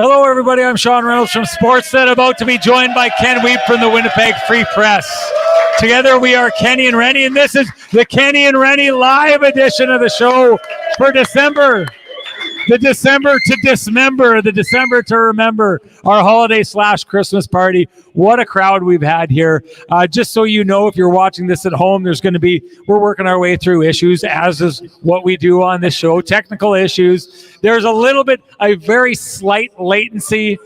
Hello, everybody. I'm Sean Reynolds from Sportsnet, about to be joined by Ken Weep from the Winnipeg Free Press. Together, we are Kenny and Renny, and this is the Kenny and Renny live edition of the show for December. The December to dismember, the December to remember, our holiday/Christmas party. What a crowd we've had here. Just so you know, if you're watching this at home, we're working our way through issues, as is what we do on this show, technical issues. There's a very slight latency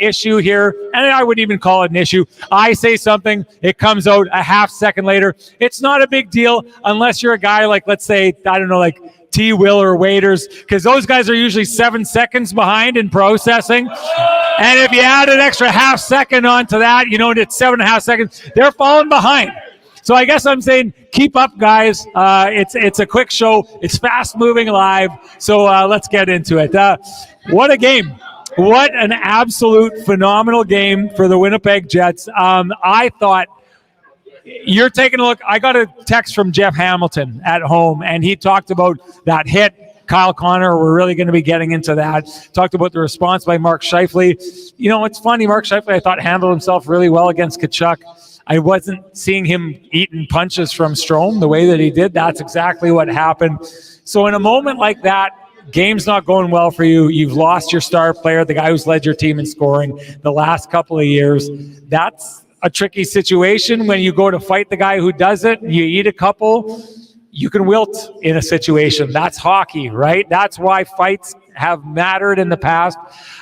issue here, and I wouldn't even call it an issue. I say something, it comes out a half second later. It's not a big deal unless you're a guy like, let's say, like T. Will or Waiters, because those guys are usually 7 seconds behind in processing. And if you add an extra half second onto that, it's 7.5 seconds, they're falling behind. So I guess I'm saying keep up, guys. It's a quick show. It's fast moving live. So let's get into it. What a game. What an absolute phenomenal game for the Winnipeg Jets. I thought, you're taking a look. I got a text from Jeff Hamilton at home, and he talked about that hit. Kyle Connor, we're really going to be getting into that. Talked about the response by Mark Scheifele. It's funny, Mark Scheifele, I thought, handled himself really well against Tkachuk. I wasn't seeing him eating punches from Strome the way that he did. That's exactly what happened. So in a moment like that, game's not going well for you. You've lost your star player, the guy who's led your team in scoring the last couple of years. That's a tricky situation. When you go to fight the guy who does it, you eat a couple, you can wilt in a situation. That's hockey, right? That's why fights have mattered in the past.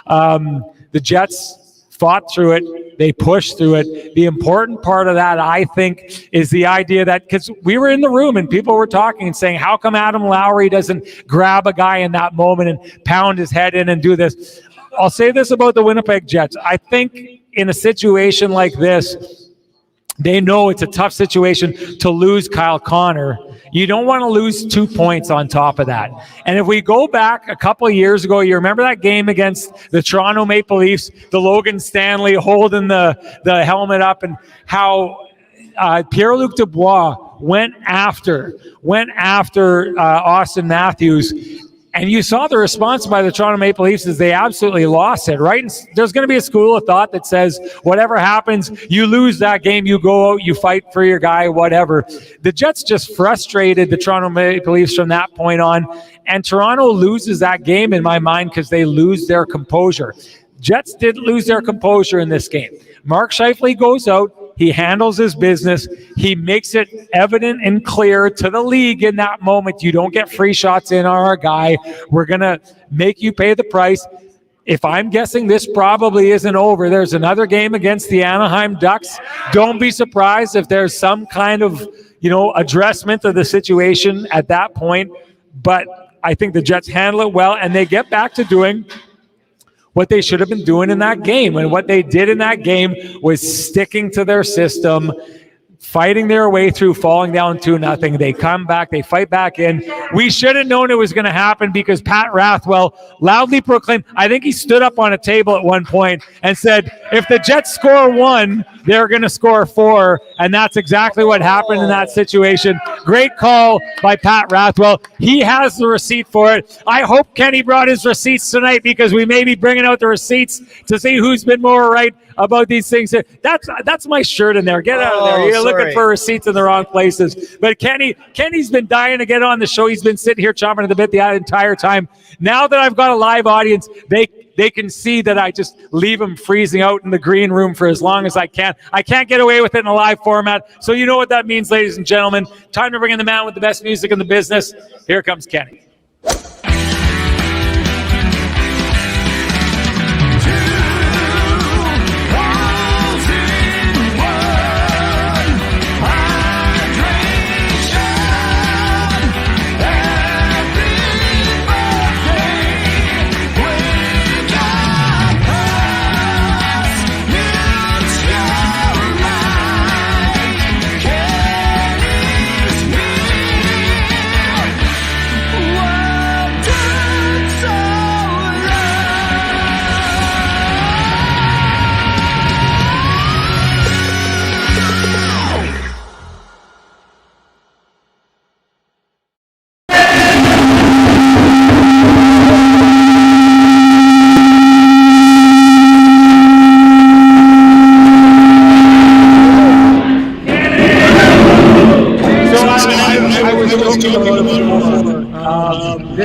The Jets fought through it. They pushed through it. The important part of that, I think, is the idea that, because we were in the room and people were talking and saying, how come Adam Lowry doesn't grab a guy in that moment and pound his head in and do this? I'll say this about the Winnipeg Jets. I think in a situation like this, they know it's a tough situation to lose Kyle Connor. You don't want to lose 2 points on top of that. And if we go back a couple of years ago, you remember that game against the Toronto Maple Leafs, the Logan Stanley holding the helmet up, and how Pierre-Luc Dubois went after Austin Matthews. And you saw the response by the Toronto Maple Leafs as they absolutely lost it, right? And there's going to be a school of thought that says, whatever happens, you lose that game, you go out, you fight for your guy, whatever. The Jets just frustrated the Toronto Maple Leafs from that point on. And Toronto loses that game, in my mind, because they lose their composure. Jets did lose their composure in this game. Mark Scheifele goes out. He handles his business. He makes it evident and clear to the league in that moment, you don't get free shots in on our guy. We're going to make you pay the price. If I'm guessing, this probably isn't over. There's another game against the Anaheim Ducks. Don't be surprised if there's some kind of, addressment of the situation at that point. But I think the Jets handle it well, and they get back to doing what they should have been doing in that game. And what they did in that game was sticking to their system, fighting their way through, falling down 2-0. They come back, they fight back in. We should have known it was going to happen, because Pat Rathwell loudly proclaimed, I think he stood up on a table at one point and said, if the Jets score 1, they're going to score 4. And that's exactly what happened in that situation. Great call by Pat Rathwell. He has the receipt for it. I hope Kenny brought his receipts tonight, because we may be bringing out the receipts to see who's been more right about these things. That's my shirt in there. Get out of there. You're looking for receipts in the wrong places. But Kenny's been dying to get on the show. He's been sitting here chomping at the bit the entire time. Now that I've got a live audience, they can see that I just leave him freezing out in the green room for as long as I can. I can't get away with it in a live format. So you know what that means, ladies and gentlemen. Time to bring in the man with the best music in the business. Here comes Kenny. Whoa.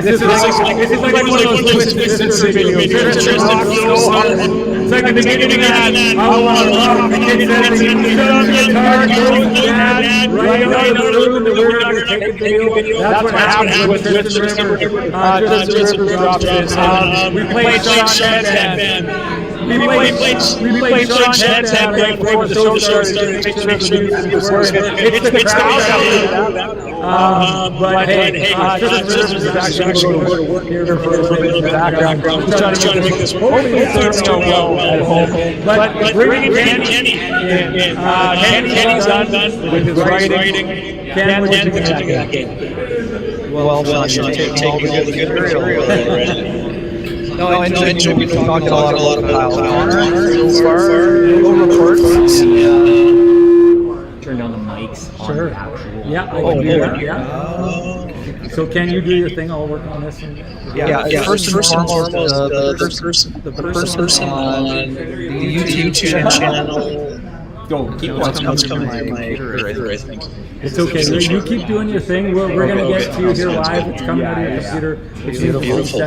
This is like one of those twisted videos. Tristan rocks so hard. It's like at the beginning of that, I want to rock, the kid says, shut up, guitar, goes mad, right out of the room, we're not going to take a video. That's what happens with Tristan Rivers. Tristan Rivers drops this. We played Sean's headband. We played Sean's headband right before the show started. It's the crowd. But hey, Tristan Rivers is actually going to work here for a little bit in the background. Just trying to make this hopefully it's going well at home. But bringing Kenny in. Kenny's done with his writing. Ken, what did you think of that game? Well, Sean, taking all the good material. No, I enjoyed we talked a lot about Connor so far. No reports. Turn down the mics. Sure. Yeah, I can do that. Yeah. So can you do your thing? I'll work on this. Yeah. First and foremost, the person on the YouTube channel. Keep watching. It's coming through my computer, I think. It's okay. You keep doing your thing. We're going to get to you here live. It's coming out of your computer. It's beautiful.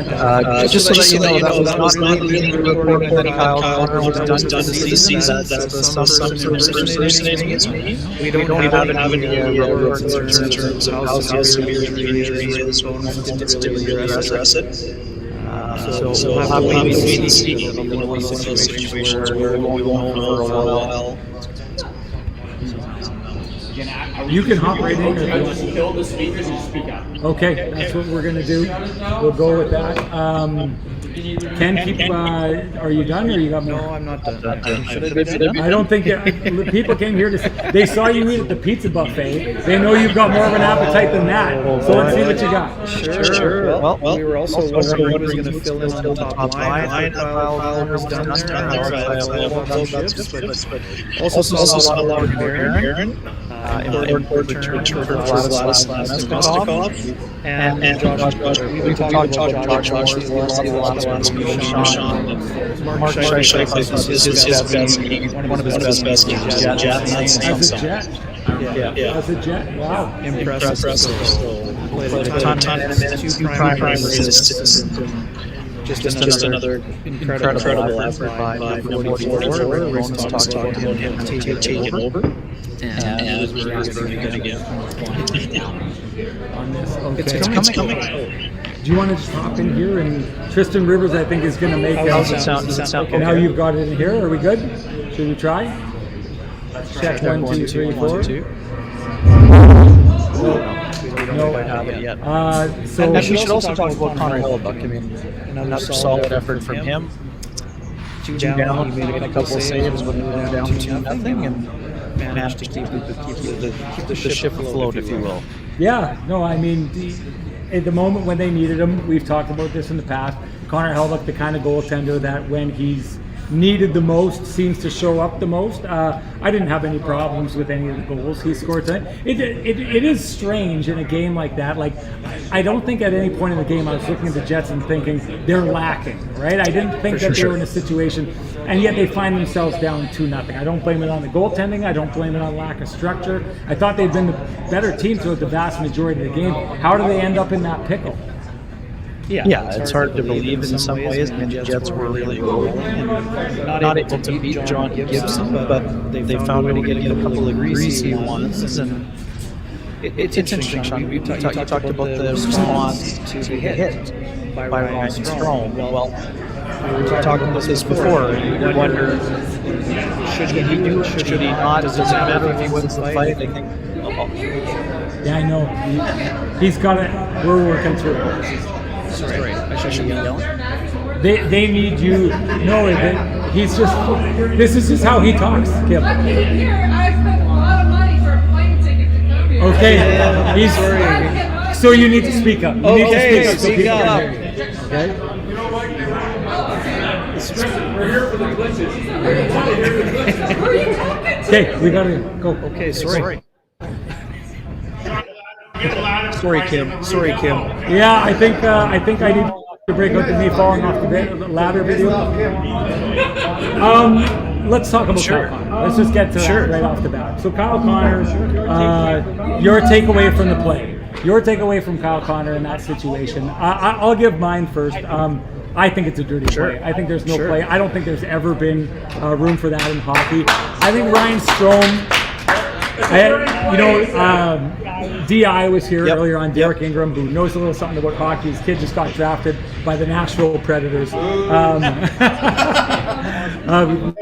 Just so that you know, that was not really the report that Kyle Connor was done this season. That's some person impersonating me. We don't have any reports in terms of how severe the injury is. So we didn't really address it. So we'll have to wait and see. It'll be one of those situations where we won't know for a while. You can hop right in. Fill the speakers and speak up. Okay, that's what we're going to do. We'll go with that. Ken, are you done or you got more? No, I'm not done. I don't think people came here to they saw you eat at the pizza buffet. They know you've got more of an appetite than that. So let's see what you got. Sure. Well, we were also wondering what was going to fill in the top line. Kyle Connor's done there. Also saw a lot of Aaron. Important return for Vladislas Mestikov. And Josh. We talked about Josh the last week. Mark Scheifele is his best game. One of his best games. As a Jet? Yeah. As a Jet? Wow. Impressive. Played a ton of minutes, 2 primary assists. Just another incredible effort by 44. Ronan's talked about him taking over. And it was really good again. On this. Okay. It's coming. Do you want to just hop in here? And Tristan Rivers, I think, is going to make it. Does it sound okay? Now you've got it in here. Are we good? Should we try? Check 1, 2, 3, 4. No, I have it yet. So we should also talk about Connor Hellebuyck. I mean, another solid effort from him. 2 down, he made a couple of saves when we were down 2-0, and managed to keep the ship afloat, if you will. Yeah, no, I mean, at the moment when they needed him, we've talked about this in the past. Connor Hellebuyck, the kind of goaltender that when he's needed the most, seems to show up the most. I didn't have any problems with any of the goals he scored tonight. It is strange in a game like that. Like, I don't think at any point in the game I was looking at the Jets and thinking they're lacking, right? I didn't think that they were in a situation, and yet they find themselves down 2-0. I don't blame it on the goaltending. I don't blame it on lack of structure. I thought they'd been the better team throughout the vast majority of the game. How do they end up in that pickle? Yeah, it's hard to believe in some ways. And the Jets were really rolling and not able to beat John Gibson, but they found a way to get a couple of greasy ones. And it's interesting, Sean. You talked about the response to the hit by Ryan Strome. Well, we were talking about this before, and you wonder, should he do it? Should he not? Does it matter if he wins the fight? I think. Yeah, I know. He's got it. We're working through it. Sorry, I should be yelling. They need you. No, he's just. This is just how he talks, Kim. I came here. I spent a lot of money for a plane ticket to come here. Okay, he's sorry. So you need to speak up. You need to speak up. So people can hear you. Okay. We're here for the glitches. Who are you talking to? Okay, we gotta go. Okay, sorry. Sorry, Kim. Yeah, I think I need to break out the me falling off the ladder video. Let's talk about Kyle Connor. Let's just get to that right off the bat. So Kyle Connor, your takeaway from the play. Your takeaway from Kyle Connor in that situation. I'll give mine first. I think it's a dirty play. I think there's no play. I don't think there's ever been room for that in hockey. I think Ryan Strome, DI was here earlier on, Derek Ingram, who knows a little something about hockey. His kid just got drafted by the Nashville Predators.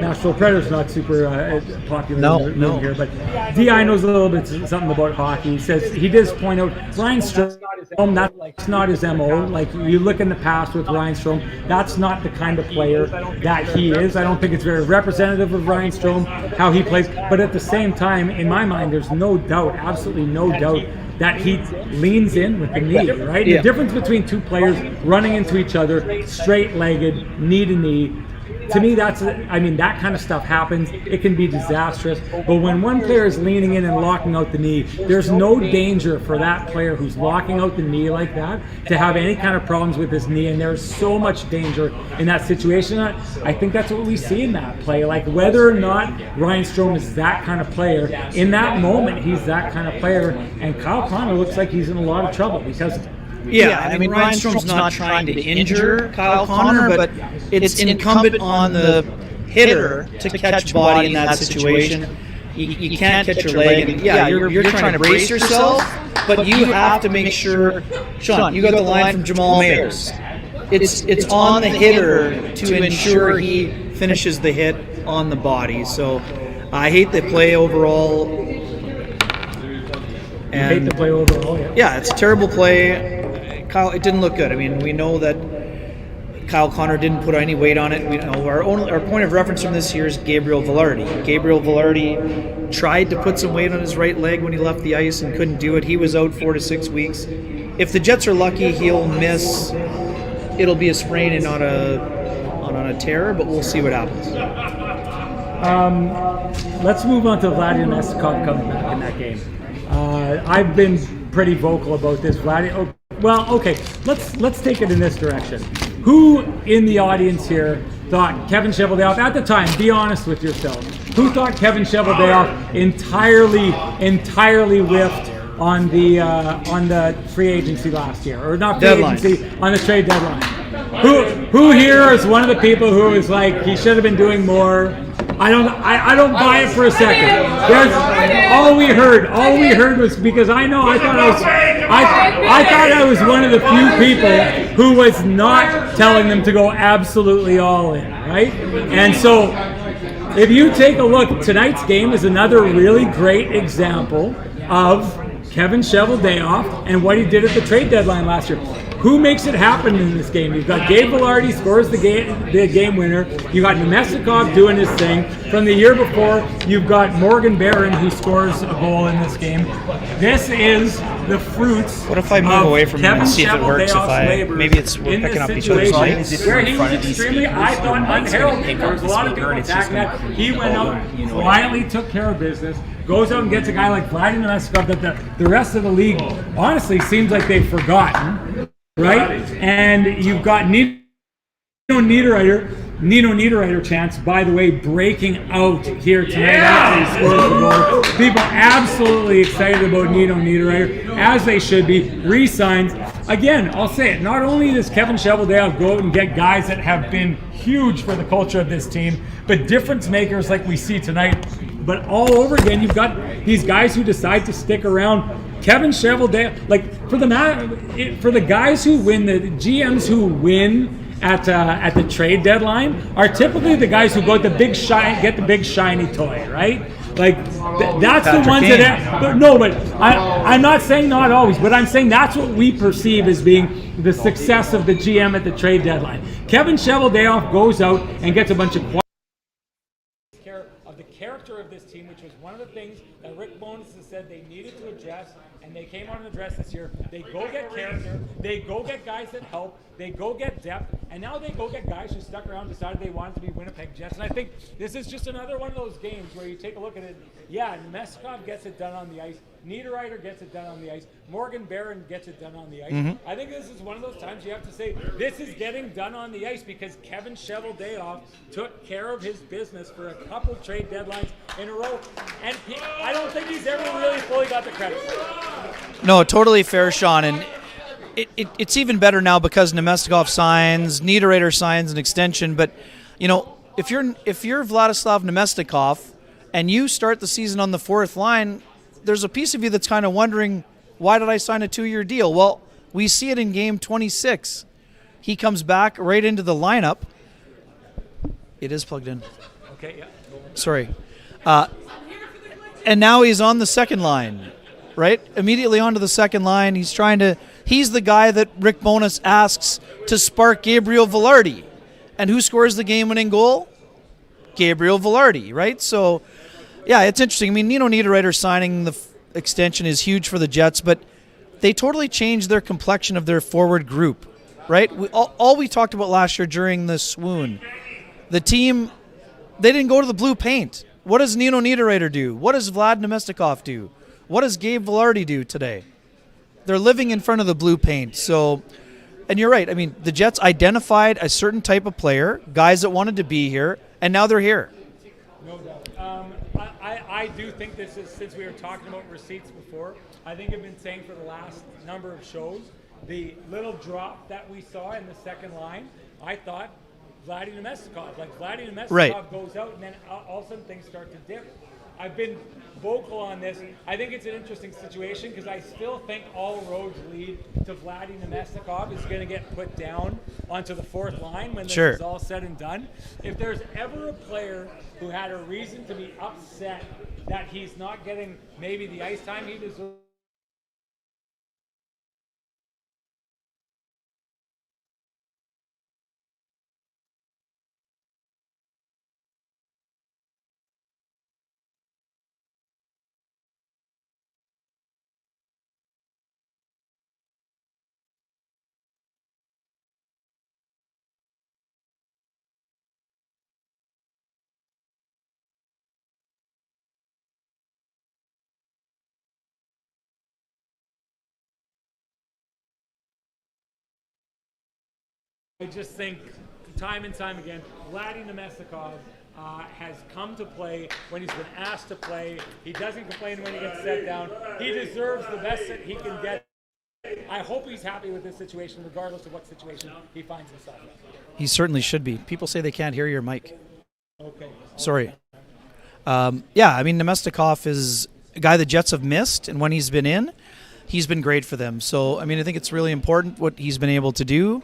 Nashville Predators not super popular here, but DI knows a little bit something about hockey. He says he does point out Ryan Strome, that's not his MO. Like, you look in the past with Ryan Strome, that's not the kind of player that he is. I don't think it's very representative of Ryan Strome, how he plays. But at the same time, in my mind, there's no doubt, absolutely no doubt, that he leans in with the knee, right? The difference between two players running into each other, straight-legged, knee to knee, to me, that kind of stuff happens. It can be disastrous. But when one player is leaning in and locking out the knee, there's no danger for that player who's locking out the knee like that to have any kind of problems with his knee. And there's so much danger in that situation. I think that's what we see in that play. Like, whether or not Ryan Strome is that kind of player, in that moment, he's that kind of player. And Kyle Connor looks like he's in a lot of trouble because of it. Yeah, I mean, Ryan Strome's not trying to injure Kyle Connor, but it's incumbent on the hitter to catch body in that situation. You can't catch your leg, and you're trying to brace yourself, but you have to make sure. Sean, you got the line from Jamal Mayers. It's on the hitter to ensure he finishes the hit on the body. So I hate the play overall. Yeah, it's a terrible play. Kyle, it didn't look good. I mean, we know that Kyle Connor didn't put any weight on it. We know our point of reference from this year is Gabriel Vilardi. Gabriel Vilardi tried to put some weight on his right leg when he left the ice and couldn't do it. He was out 4 to 6 weeks. If the Jets are lucky, he'll miss. It'll be a sprain and not a tear, but we'll see what happens. Let's move on to Vladimir Mestikov coming back in that game. I've been pretty vocal about this. Let's take it in this direction. Who in the audience here thought Kevin Cheveldayoff, at the time, be honest with yourself, who thought Kevin Cheveldayoff entirely whiffed on the free agency last year, or not free agency, on the trade deadline? Who here is one of the people who is like, he should have been doing more? I don't buy it for a second. All we heard was, because I thought I was one of the few people who was not telling them to go absolutely all in, right? And so if you take a look, tonight's game is another really great example of Kevin Cheveldayoff and what he did at the trade deadline last year. Who makes it happen in this game? You've got Gabe Vilardi scores the game winner. You got Mestikov doing his thing. From the year before, you've got Morgan Barron who scores a goal in this game. This is the fruits. What if I move away from him and see if it works? We're picking up each other's lines. Where he was extremely, I thought, unheralded. There was a lot of people attacking that. He went out, quietly took care of business. Goes out and gets a guy like Vladimir Mestikov that the rest of the league honestly seems like they've forgotten. Right? And you've got Nino Niederreiter chance, by the way, breaking out here tonight after he scores the goal. People absolutely excited about Nino Niederreiter, as they should be. Re-signs. Again, I'll say it, not only does Kevin Cheveldayoff go out and get guys that have been huge for the culture of this team, but difference makers like we see tonight. But all over again, you've got these guys who decide to stick around. Kevin Cheveldayoff, like for the guys who win, the GMs who win at the trade deadline are typically the guys who go get the big shiny toy, right? Like that's Patrick the ones Kane. I'm not saying not always, but I'm saying that's what we perceive as being the success of the GM at the trade deadline. Kevin Cheveldayoff goes out and gets a bunch of the character of this team, which was one of the things that Rick Bowness has said they needed to address, and they came on and addressed this year. They go get character, they go get guys that help, they go get depth, and now they go get guys who stuck around and decided they wanted to be Winnipeg Jets. And I think this is just another one of those games where you take a look at it. Yeah, Mestikov gets it done on the ice. Niederreiter gets it done on the ice. Morgan Barron gets it done on the ice. Mm-hmm. I think this is one of those times you have to say, this is getting done on the ice because Kevin Cheveldayoff took care of his business for a couple trade deadlines in a row. And I don't think he's ever really fully got the credit for it. No, totally fair, Sean. And it's even better now because Nemestikov signs, Niederreiter signs an extension. But, if you're Vladislav Nemestikov and you start the season on the fourth line, there's a piece of you that's kind of wondering, why did I sign a 2-year deal? Well, we see it in game 26. He comes back right into the lineup. It is plugged in. Okay, yeah. Sorry. And now he's on the second line, right? Immediately onto the second line. He's the guy that Rick Bowness asks to spark Gabriel Vilardi. And who scores the game-winning goal? Gabriel Vilardi, right? So, yeah, it's interesting. I mean, Nino Niederreiter signing the extension is huge for the Jets, but they totally changed their complexion of their forward group, right? All we talked about last year during the swoon, the team, they didn't go to the blue paint. What does Nino Niederreiter do? What does Vlad Nemestikov do? What does Gabe Vilardi do today? They're living in front of the blue paint. So, and you're right. I mean, the Jets identified a certain type of player, guys that wanted to be here, and now they're here. No doubt. I do think this is, since we were talking about receipts before, I think I've been saying for the last number of shows, the little drop that we saw in the second line, I thought Vladdy Nemestikov. Like Vladdy Nemestikov goes out and then all of a sudden things start to dip. I've been vocal on this. I think it's an interesting situation because I still think all roads lead to Vladdy Nemestikov is going to get put down onto the fourth line when this is all said and done. If there's ever a player who had a reason to be upset that he's not getting maybe the ice time he deserves, I just think time and time again, Vladdy Nemestikov has come to play when he's been asked to play. He doesn't complain when he gets set down. He deserves the best that he can get. I hope he's happy with this situation, regardless of what situation he finds himself in. He certainly should be. People say they can't hear your mic. Okay. Sorry. Yeah, I mean, Nemestikov is a guy the Jets have missed, and when he's been in, he's been great for them. So, I mean, I think it's really important what he's been able to do.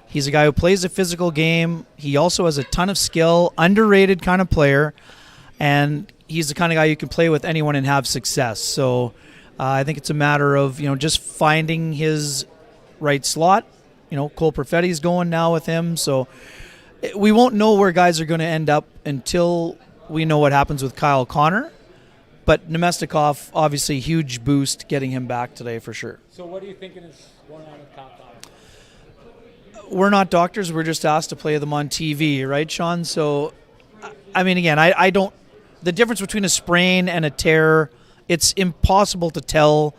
He's a guy who plays a physical game. He also has a ton of skill, underrated kind of player, and he's the kind of guy you can play with anyone and have success. So I think it's a matter of, just finding his right slot. Cole Perfetti's going now with him, so we won't know where guys are going to end up until we know what happens with Kyle Connor. But Nemestikov, obviously, huge boost getting him back today for sure. So what are you thinking is going on with Kyle Connor? We're not doctors. We're just asked to play them on TV, right, Sean? So, I mean, again, I don't – the difference between a sprain and a tear, it's impossible to tell.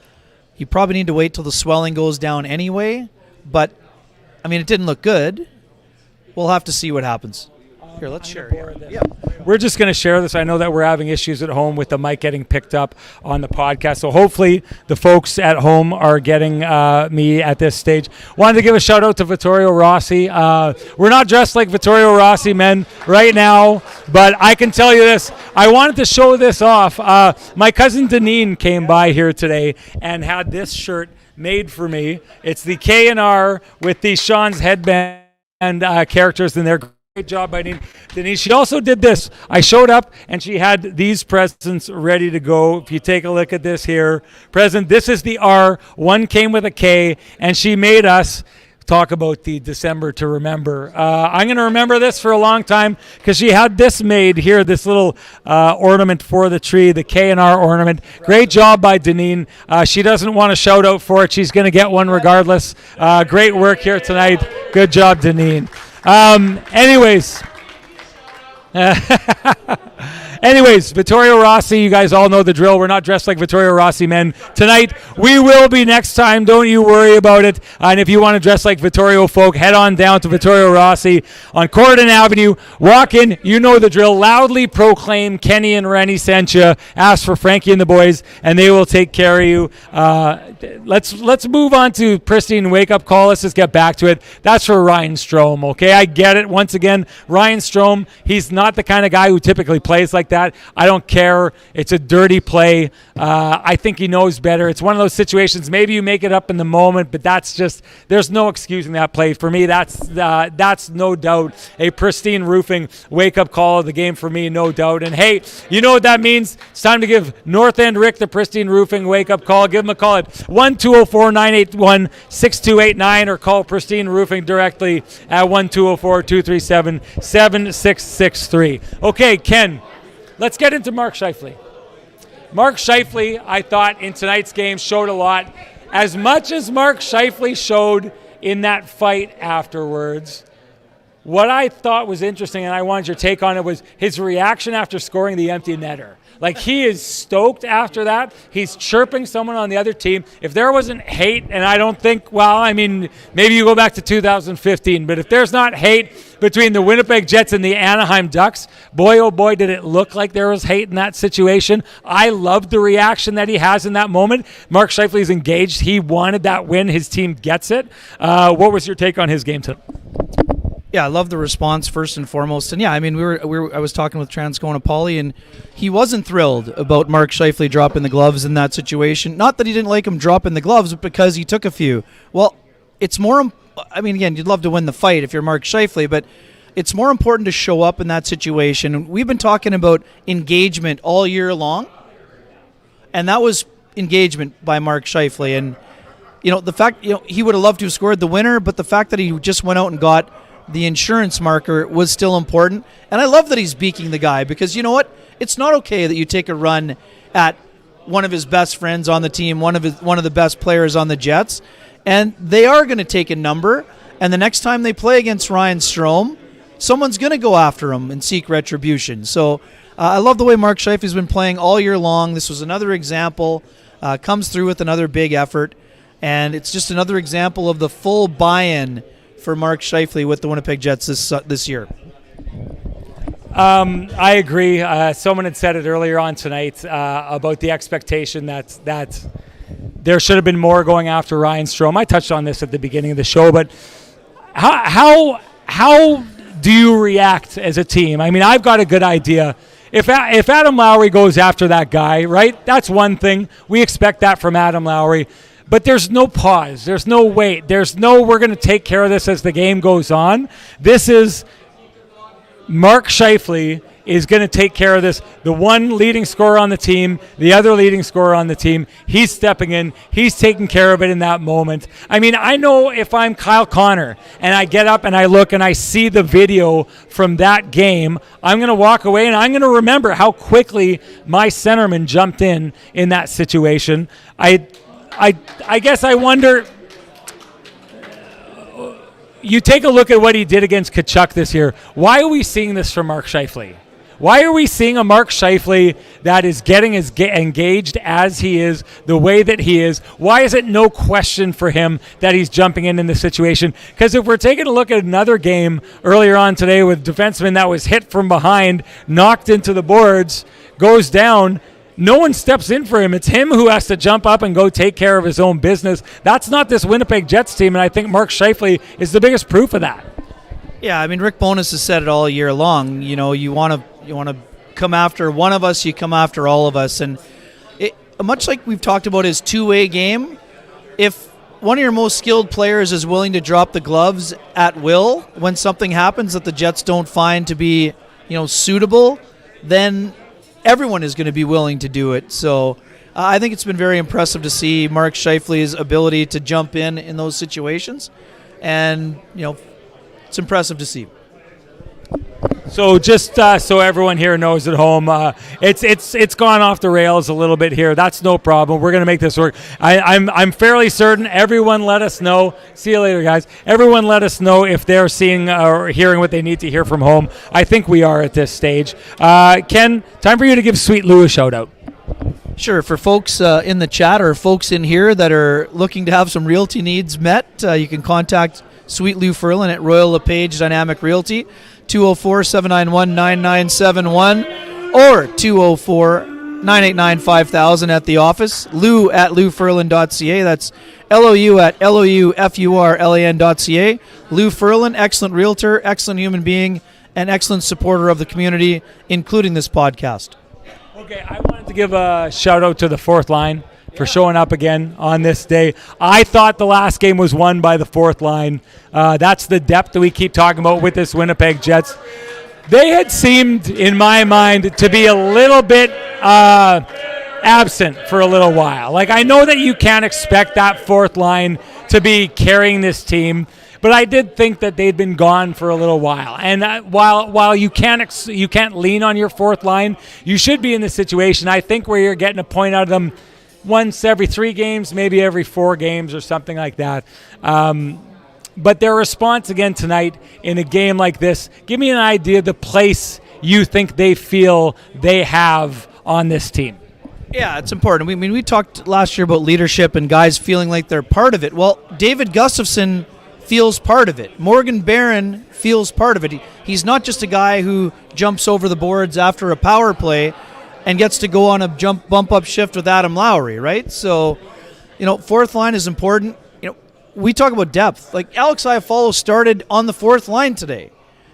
You probably need to wait till the swelling goes down anyway. But, I mean, it didn't look good. We'll have to see what happens. Here, let's share. Yeah. We're just going to share this. I know that we're having issues at home with the mic getting picked up on the podcast. So hopefully the folks at home are getting me at this stage. Wanted to give a shout out to Vittorio Rossi. We're not dressed like Vittorio Rossi men right now, but I can tell you this. I wanted to show this off. My cousin Deneen came by here today and had this shirt made for me. It's the K&R with the Sean's headband characters in there. Great job by Denise. She also did this. I showed up and she had these presents ready to go. If you take a look at this here, present. This is the R. One came with a K, and she made us talk about the December to remember. I'm going to remember this for a long time because she had this made here, this little ornament for the tree, the K&R ornament. Great job by Deneen. She doesn't want a shout out for it. She's going to get one regardless. Great work here tonight. Good job, Deneen. Anyways, Anyways, Vittorio Rossi, you guys all know the drill. We're not dressed like Vittorio Rossi men tonight. We will be next time. Don't you worry about it. And if you want to dress like Vittorio folk, head on down to Vittorio Rossi on Corydon Avenue. Walk in. You know the drill. Loudly proclaim Kenny and Renny sent you. Ask for Frankie and the boys, and they will take care of you. Let's move on to Pristine wake-up call. Let's just get back to it. That's for Ryan Strome, okay? I get it. Once again, Ryan Strome, he's not the kind of guy who typically plays like that. I don't care. It's a dirty play. I think he knows better. It's one of those situations, maybe you make it up in the moment, but that's just, there's no excusing that play. For me, that's no doubt a Pristine Roofing wake-up call of the game for me, no doubt. And hey, you know what that means? It's time to give North End Rick the Pristine Roofing wake-up call. Give him a call at 1-204-981-6289 or call Pristine Roofing directly at 1-204-237-7663. Okay, Ken, let's get into Mark Scheifele. Mark Scheifele, I thought, in tonight's game showed a lot. As much as Mark Scheifele showed in that fight afterwards, what I thought was interesting, and I wanted your take on it, was his reaction after scoring the empty netter. Like, he is stoked after that. He's chirping someone on the other team. If there wasn't hate, and I don't think, well, I mean, maybe you go back to 2015, but if there's not hate between the Winnipeg Jets and the Anaheim Ducks, boy, oh boy, did it look like there was hate in that situation. I loved the reaction that he has in that moment. Mark Scheifele's engaged. He wanted that win. His team gets it. What was your take on his game tonight? Yeah, I love the response first and foremost. And yeah, I mean, I was talking with Transcona Pauly, and he wasn't thrilled about Mark Scheifele dropping the gloves in that situation. Not that he didn't like him dropping the gloves, but because he took a few. Well, it's more, I mean, again, you'd love to win the fight if you're Mark Scheifele, but it's more important to show up in that situation. We've been talking about engagement all year long, and that was engagement by Mark Scheifele. And, you know, the fact, you know, he would have loved to have scored the winner, but the fact that he just went out and got the insurance marker was still important. And I love that he's beaking the guy, because you know what? It's not okay that you take a run at one of his best friends on the team, one of the best players on the Jets, and they are going to take a number. And the next time they play against Ryan Strome, someone's going to go after him and seek retribution. So I love the way Mark Scheifele's been playing all year long. This was another example, comes through with another big effort, and it's just another example of the full buy-in for Mark Scheifele with the Winnipeg Jets this year. I agree. Someone had said it earlier on tonight about the expectation that there should have been more going after Ryan Strome. I touched on this at the beginning of the show, but how do you react as a team? I mean, I've got a good idea. If Adam Lowry goes after that guy, right, that's one thing. We expect that from Adam Lowry. But there's no pause. There's no wait. There's no, we're going to take care of this as the game goes on. This is Mark Scheifele is going to take care of this. The one leading scorer on the team, the other leading scorer on the team, he's stepping in. He's taking care of it in that moment. I mean, I know if I'm Kyle Connor and I get up and I look and I see the video from that game, I'm going to walk away and I'm going to remember how quickly my centerman jumped in that situation. I guess I wonder, you take a look at what he did against Tkachuk this year. Why are we seeing this from Mark Scheifele? Why are we seeing a Mark Scheifele that is getting as engaged as he is, the way that he is? Why is it no question for him that he's jumping in the situation? Because if we're taking a look at another game earlier on today with defenseman that was hit from behind, knocked into the boards, goes down, no one steps in for him. It's him who has to jump up and go take care of his own business. That's not this Winnipeg Jets team, and I think Mark Scheifele is the biggest proof of that. Yeah, I mean, Rick Bowness has said it all year long. You know, you want to come after one of us, you come after all of us. And much like we've talked about his two-way game, if one of your most skilled players is willing to drop the gloves at will when something happens that the Jets don't find to be, suitable, then everyone is going to be willing to do it. So I think it's been very impressive to see Mark Scheifele's ability to jump in those situations. And, it's impressive to see. So just so everyone here knows at home, it's gone off the rails a little bit here. That's no problem. We're going to make this work. I'm fairly certain. Everyone let us know. See you later, guys. Everyone let us know if they're seeing or hearing what they need to hear from home. I think we are at this stage. Ken, time for you to give Sweet Lou a shout out. Sure. For folks in the chat or folks in here that are looking to have some realty needs met, you can contact Sweet Lou Ferlin at Royal LePage Dynamic Realty, 204-791-9971 or 204-989-5000 at the office. Lou at louferlin.ca. That's LOU at LOUFURLAN.ca. Lou Ferlin, excellent realtor, excellent human being, and excellent supporter of the community, including this podcast. Okay, I wanted to give a shout out to the fourth line for showing up again on this day. I thought the last game was won by the fourth line. That's the depth that we keep talking about with this Winnipeg Jets. They had seemed, in my mind, to be a little bit absent for a little while. Like, I know that you can't expect that fourth line to be carrying this team, but I did think that they'd been gone for a little while. And while you can't lean on your fourth line, you should be in the situation, I think, where you're getting a point out of them once every 3 games, maybe every 4 games or something like that. But their response again tonight in a game like this, give me an idea of the place you think they feel they have on this team. Yeah, it's important. We talked last year about leadership and guys feeling like they're part of it. Well, David Gustafsson feels part of it. Morgan Barron feels part of it. He's not just a guy who jumps over the boards after a power play and gets to go on a bump up shift with Adam Lowry, right? So, fourth line is important. We talk about depth. Like, Alex Iafallo started on the fourth line today.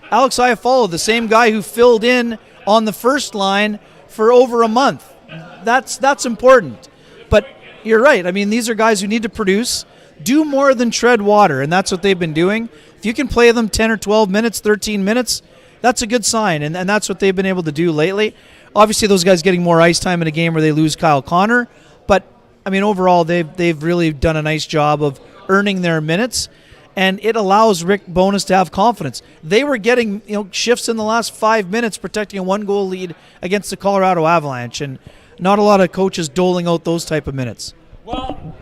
Alex Iafallo, the same guy who filled in on the first line for over a month. That's important. But you're right. I mean, these are guys who need to produce, do more than tread water, and that's what they've been doing. If you can play them 10 or 12 minutes, 13 minutes, that's a good sign, and that's what they've been able to do lately. Obviously, those guys getting more ice time in a game where they lose Kyle Connor, but, I mean, overall, they've really done a nice job of earning their minutes, and it allows Rick Bowness to have confidence. They were getting shifts in the last 5 minutes protecting a 1-goal lead against the Colorado Avalanche, and not a lot of coaches doling out those type of minutes. Well,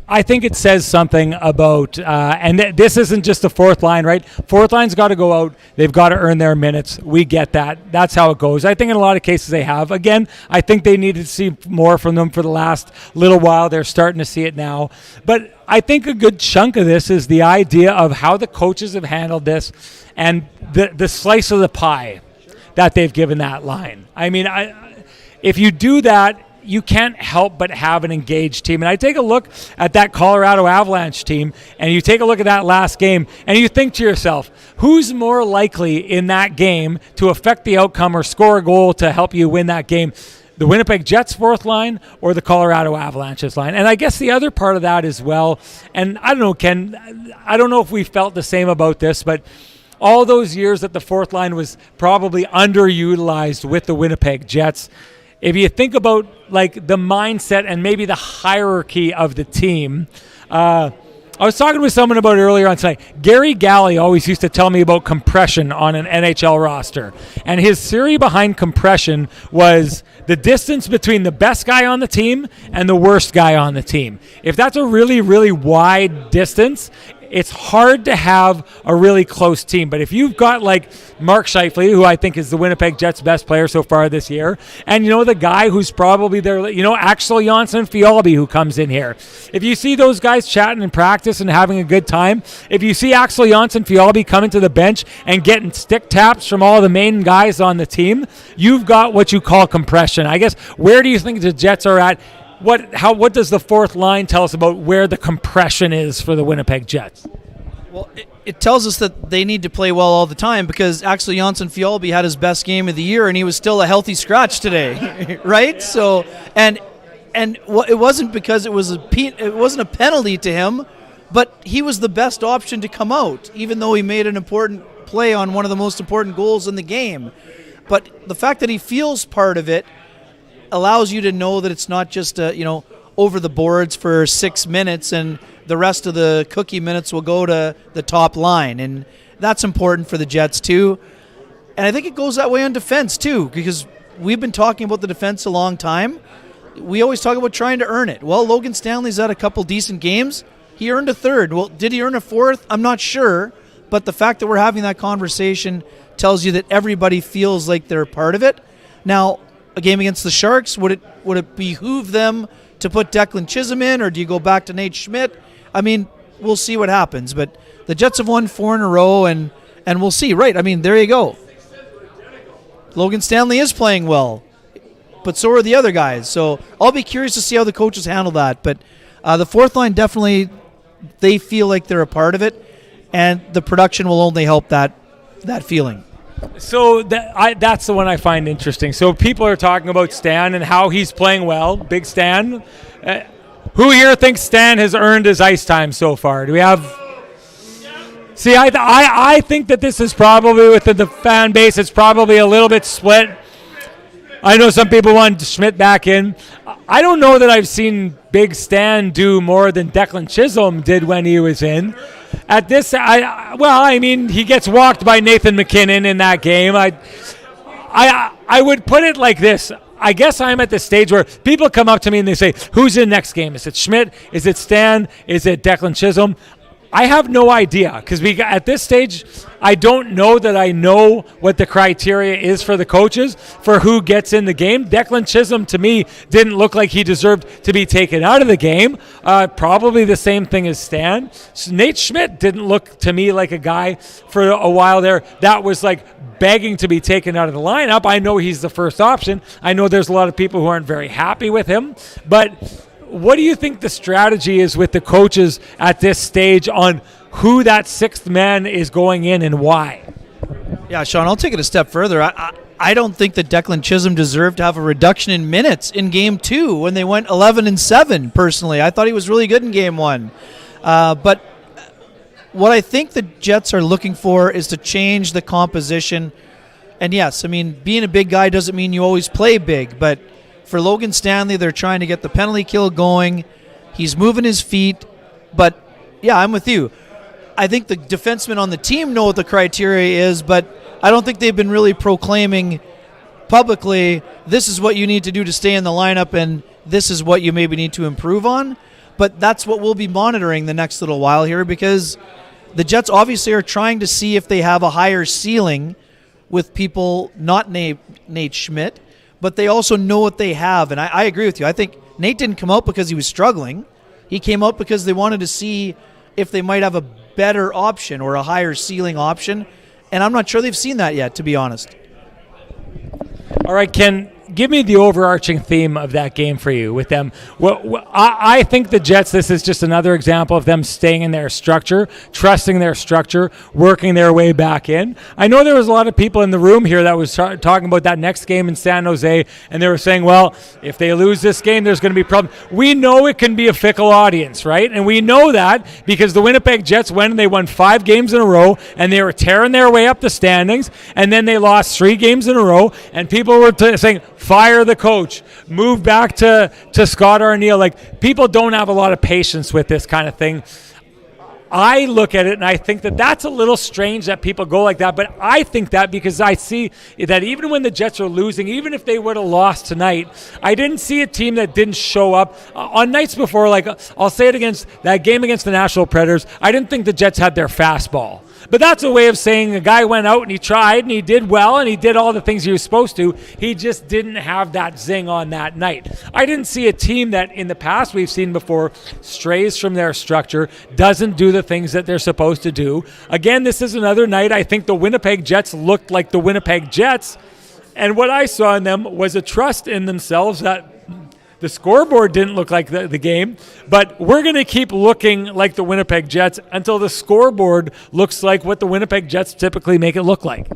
I think it says something about, and this isn't just the fourth line, right? Fourth line's got to go out. They've got to earn their minutes. We get that. That's how it goes. I think in a lot of cases they have. Again, I think they needed to see more from them for the last little while. They're starting to see it now. But I think a good chunk of this is the idea of how the coaches have handled this and the slice of the pie that they've given that line. I mean, if you do that, you can't help but have an engaged team. And I take a look at that Colorado Avalanche team, and you take a look at that last game, and you think to yourself, who's more likely in that game to affect the outcome or score a goal to help you win that game? The Winnipeg Jets' fourth line or the Colorado Avalanche's line? And I guess the other part of that as well, and I don't know, Ken, I don't know if we felt the same about this, but all those years that the fourth line was probably underutilized with the Winnipeg Jets, if you think about like the mindset and maybe the hierarchy of the team, I was talking with someone about it earlier on tonight. Gary Galley always used to tell me about compression on an NHL roster. And his theory behind compression was the distance between the best guy on the team and the worst guy on the team. If that's a really, really wide distance, it's hard to have a really close team. But if you've got like Mark Scheifele, who I think is the Winnipeg Jets' best player so far this year, and the guy who's probably their, Axel Jonsson-Fjällby who comes in here. If you see those guys chatting in practice and having a good time, if you see Axel Jonsson-Fjällby coming to the bench and getting stick taps from all the main guys on the team, you've got what you call compression. I guess, where do you think the Jets are at? What does the fourth line tell us about where the compression is for the Winnipeg Jets? Well, it tells us that they need to play well all the time, because Axel Jonsson-Fjällby had his best game of the year and he was still a healthy scratch today, right? Yeah. So and it wasn't because it wasn't a penalty to him, but he was the best option to come out, even though he made an important play on one of the most important goals in the game. But the fact that he feels part of it allows you to know that it's not just over the boards for 6 minutes and the rest of the cookie minutes will go to the top line, and that's important for the Jets too. And I think it goes that way on defense too, because we've been talking about the defense a long time. We always talk about trying to earn it. Well, Logan Stanley's had a couple decent games. He earned a third. Well, did he earn a fourth? I'm not sure. But the fact that we're having that conversation tells you that everybody feels like they're a part of it. Now, a game against the Sharks, would it behoove them to put Declan Chisholm in, or do you go back to Nate Schmidt? I mean, we'll see what happens. But the Jets have won 4 in a row, and we'll see. Right, I mean, there you go. Logan Stanley is playing well, but so are the other guys. So I'll be curious to see how the coaches handle that. But the fourth line, definitely, they feel like they're a part of it, and the production will only help that feeling. So that's the one I find interesting. So people are talking about Stan and how he's playing well. Big Stan. Who here thinks Stan has earned his ice time so far? Do we have... See, I think that this is probably, with the fan base, it's probably a little bit split. I know some people want Schmidt back in. I don't know that I've seen Big Stan do more than Declan Chisholm did when he was in. At this, I mean, he gets walked by Nathan McKinnon in that game. I would put it like this. I guess I'm at the stage where people come up to me and they say, who's in next game? Is it Schmidt? Is it Stan? Is it Declan Chisholm? I have no idea, because at this stage, I don't know that I know what the criteria is for the coaches for who gets in the game. Declan Chisholm, to me, didn't look like he deserved to be taken out of the game. Probably the same thing as Stan. Nate Schmidt didn't look to me like a guy for a while there that was like begging to be taken out of the lineup. I know he's the first option. I know there's a lot of people who aren't very happy with him, but what do you think the strategy is with the coaches at this stage on who that sixth man is going in and why? Yeah, Sean, I'll take it a step further. I don't think that Declan Chisholm deserved to have a reduction in minutes in Game 2 when they went 11-7, personally. I thought he was really good in Game 1. But what I think the Jets are looking for is to change the composition. And yes, I mean, being a big guy doesn't mean you always play big, but for Logan Stanley, they're trying to get the penalty kill going. He's moving his feet. But, yeah, I'm with you. I think the defensemen on the team know what the criteria is, but I don't think they've been really proclaiming publicly, this is what you need to do to stay in the lineup and this is what you maybe need to improve on. But that's what we'll be monitoring the next little while here, because the Jets obviously are trying to see if they have a higher ceiling with people not Nate Schmidt, but they also know what they have. And I agree with you. I think Nate didn't come out because he was struggling. He came out because they wanted to see if they might have a better option or a higher ceiling option. And I'm not sure they've seen that yet, to be honest. All right, Ken, give me the overarching theme of that game for you with them. I think the Jets, this is just another example of them staying in their structure, trusting their structure, working their way back in. I know there was a lot of people in the room here that was talking about that next game in San Jose, and they were saying, well, if they lose this game, there's going to be problems. We know it can be a fickle audience, right? And we know that because the Winnipeg Jets went and they won 5 games in a row, and they were tearing their way up the standings, and then they lost 3 games in a row, and people were saying, fire the coach, move back to Scott Arniel. Like, people don't have a lot of patience with this kind of thing. I look at it and I think that that's a little strange that people go like that, but I think that because I see that even when the Jets are losing, even if they would have lost tonight, I didn't see a team that didn't show up on nights before. Like, I'll say it against that game against the Nashville Predators, I didn't think the Jets had their fastball. But that's a way of saying a guy went out and he tried and he did well and he did all the things he was supposed to. He just didn't have that zing on that night. I didn't see a team that in the past we've seen before strays from their structure, doesn't do the things that they're supposed to do. Again, this is another night I think the Winnipeg Jets looked like the Winnipeg Jets. And what I saw in them was a trust in themselves that the scoreboard didn't look like the game, but we're going to keep looking like the Winnipeg Jets until the scoreboard looks like what the Winnipeg Jets typically make it look like.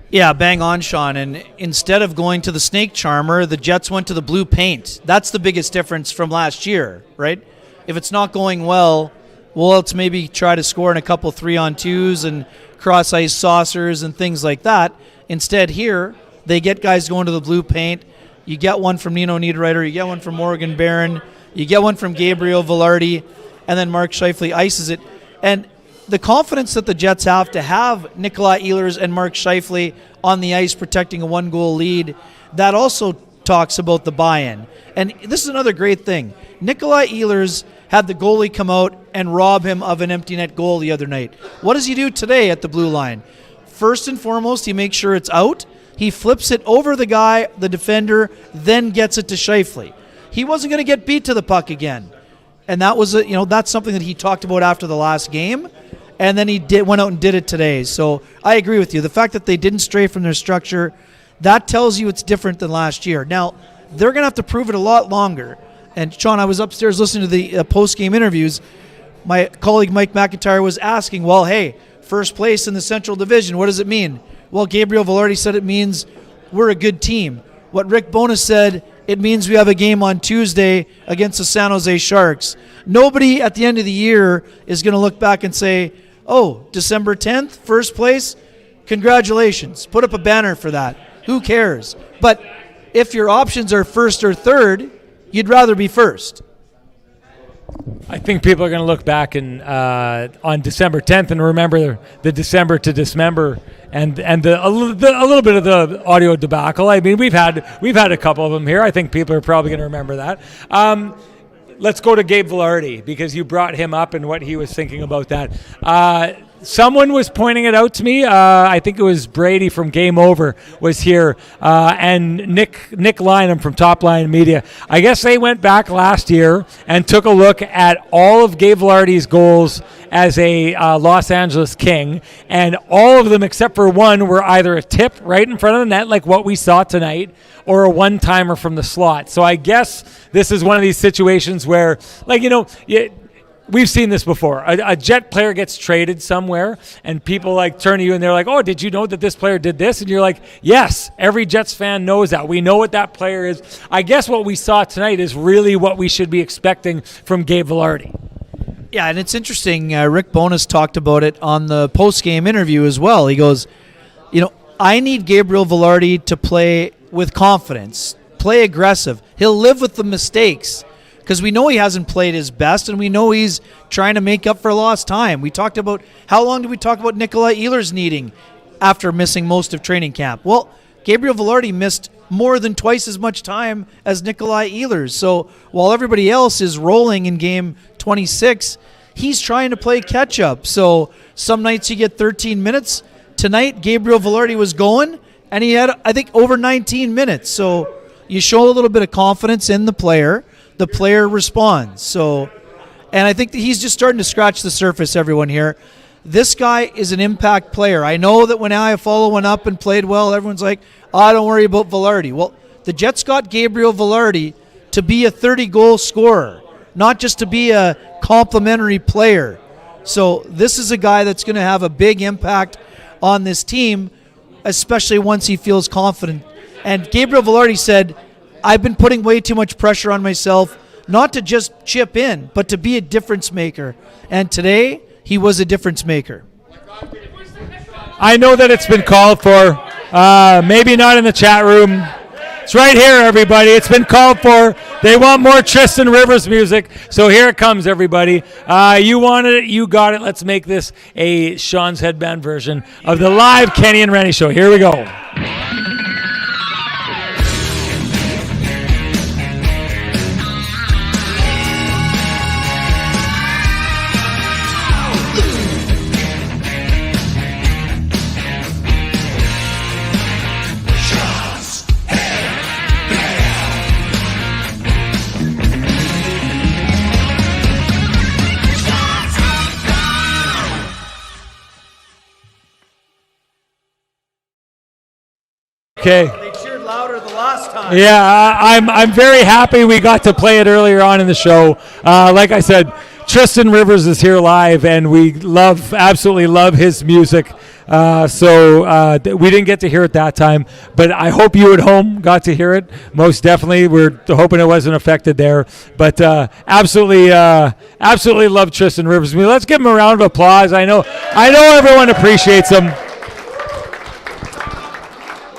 Yeah, bang on, Sean. And instead of going to the snake charmer, the Jets went to the blue paint. That's the biggest difference from last year, right? If it's not going well, let's maybe try to score in a couple 3-on-2s and cross-ice saucers and things like that. Instead here, they get guys going to the blue paint. You get one from Nino Niederreiter, you get one from Morgan Barron, you get one from Gabriel Vilardi, and then Mark Scheifele ices it. And the confidence that the Jets have to have Nikolai Ehlers and Mark Scheifele on the ice protecting a 1-goal lead, that also talks about the buy-in. And this is another great thing. Nikolai Ehlers had the goalie come out and rob him of an empty net goal the other night. What does he do today at the blue line? First and foremost, he makes sure it's out. He flips it over the guy, the defender, then gets it to Scheifele. He wasn't going to get beat to the puck again. And that was that's something that he talked about after the last game. And then he went out and did it today. So I agree with you. The fact that they didn't stray from their structure, that tells you it's different than last year. Now, they're going to have to prove it a lot longer. And, Sean, I was upstairs listening to the post-game interviews. My colleague Mike McIntyre was asking, well, hey, first place in the Central Division, what does it mean? Well, Gabriel Vilardi said it means we're a good team. What Rick Bowness said, it means we have a game on Tuesday against the San Jose Sharks. Nobody at the end of the year is going to look back and say, oh, December 10th, first place, congratulations. Put up a banner for that. Who cares? But if your options are first or third, you'd rather be first. I think people are going to look back and on December 10th and remember the December to dismember and a little bit of the audio debacle. I mean, we've had a couple of them here. I think people are probably going to remember that. Let's go to Gabe Vilardi because you brought him up and what he was thinking about that. Someone was pointing it out to me. I think it was Brady from Game Over was here, and Nick Lynham from Top Line Media. I guess they went back last year and took a look at all of Gabe Vilardi's goals as a Los Angeles King, and all of them except for one were either a tip right in front of the net, like what we saw tonight, or a one-timer from the slot. So I guess this is one of these situations where, we've seen this before. A Jet player gets traded somewhere, and people turn to you and they're like, oh, did you know that this player did this? And you're like, yes, every Jets fan knows that. We know what that player is. I guess what we saw tonight is really what we should be expecting from Gabe Vilardi. Yeah, and it's interesting. Rick Bowness talked about it on the post-game interview as well. He goes, I need Gabriel Vilardi to play with confidence, play aggressive. He'll live with the mistakes, because we know he hasn't played his best, and we know he's trying to make up for lost time. We talked about, how long did we talk about Nikolai Ehlers needing after missing most of training camp? Well, Gabriel Vilardi missed more than twice as much time as Nikolai Ehlers. So while everybody else is rolling in game 26, he's trying to play catch-up. So some nights you get 13 minutes. Tonight, Gabriel Vilardi was going, and he had, I think, over 19 minutes. So you show a little bit of confidence in the player. The player responds. So, and I think that he's just starting to scratch the surface, everyone here. This guy is an impact player. I know that when Iafallo went up and played well, everyone's like, don't worry about Vilardi. Well, the Jets got Gabriel Vilardi to be a 30-goal scorer, not just to be a complimentary player. So this is a guy that's going to have a big impact on this team, especially once he feels confident. And Gabriel Vilardi said, I've been putting way too much pressure on myself, not to just chip in, but to be a difference maker. And today, he was a difference maker. I know that it's been called for, maybe not in the chat room. It's right here, everybody. It's been called for. They want more Tristan Rivers music. So here it comes, everybody. You wanted it, you got it. Let's make this a Sean's Headband version of the live Kenny and Renny show. Here we go. Okay. They cheered louder the last time. Yeah, I'm very happy we got to play it earlier on in the show. Like I said, Tristan Rivers is here live, and we absolutely love his music. So we didn't get to hear it that time, but I hope you at home got to hear it. Most definitely, we're hoping it wasn't affected there. But absolutely love Tristan Rivers. Let's give him a round of applause. I know everyone appreciates him.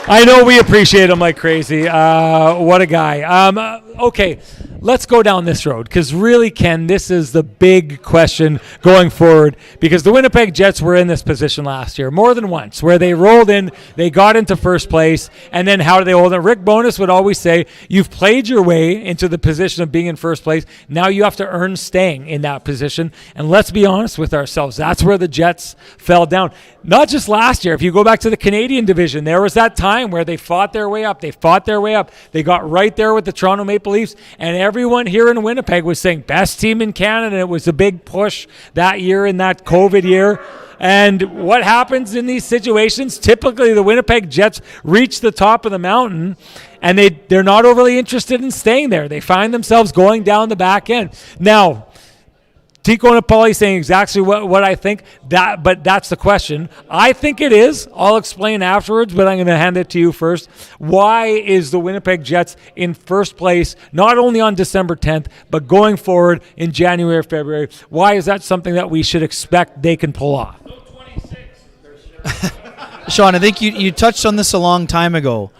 I know we appreciate him like crazy. What a guy. Okay, let's go down this road, because really, Ken, this is the big question going forward, because the Winnipeg Jets were in this position last year more than once, where they rolled in, they got into first place, and then how do they hold it? Rick Bowness would always say, you've played your way into the position of being in first place. Now you have to earn staying in that position. And let's be honest with ourselves, that's where the Jets fell down. Not just last year. If you go back to the Canadian division, there was that time where they fought their way up. They got right there with the Toronto Maple Leafs, and everyone here in Winnipeg was saying best team in Canada. It was a big push that year in that COVID year. And what happens in these situations? Typically, the Winnipeg Jets reach the top of the mountain, and they're not overly interested in staying there. They find themselves going down the back end. Now, Tico Napoli saying exactly what I think, but that's the question. I think it is. I'll explain afterwards, but I'm going to hand it to you first. Why is the Winnipeg Jets in first place, not only on December 10th, but going forward in January or February? Why is that something that we should expect they can pull off? Sean, I think you touched on this a long time ago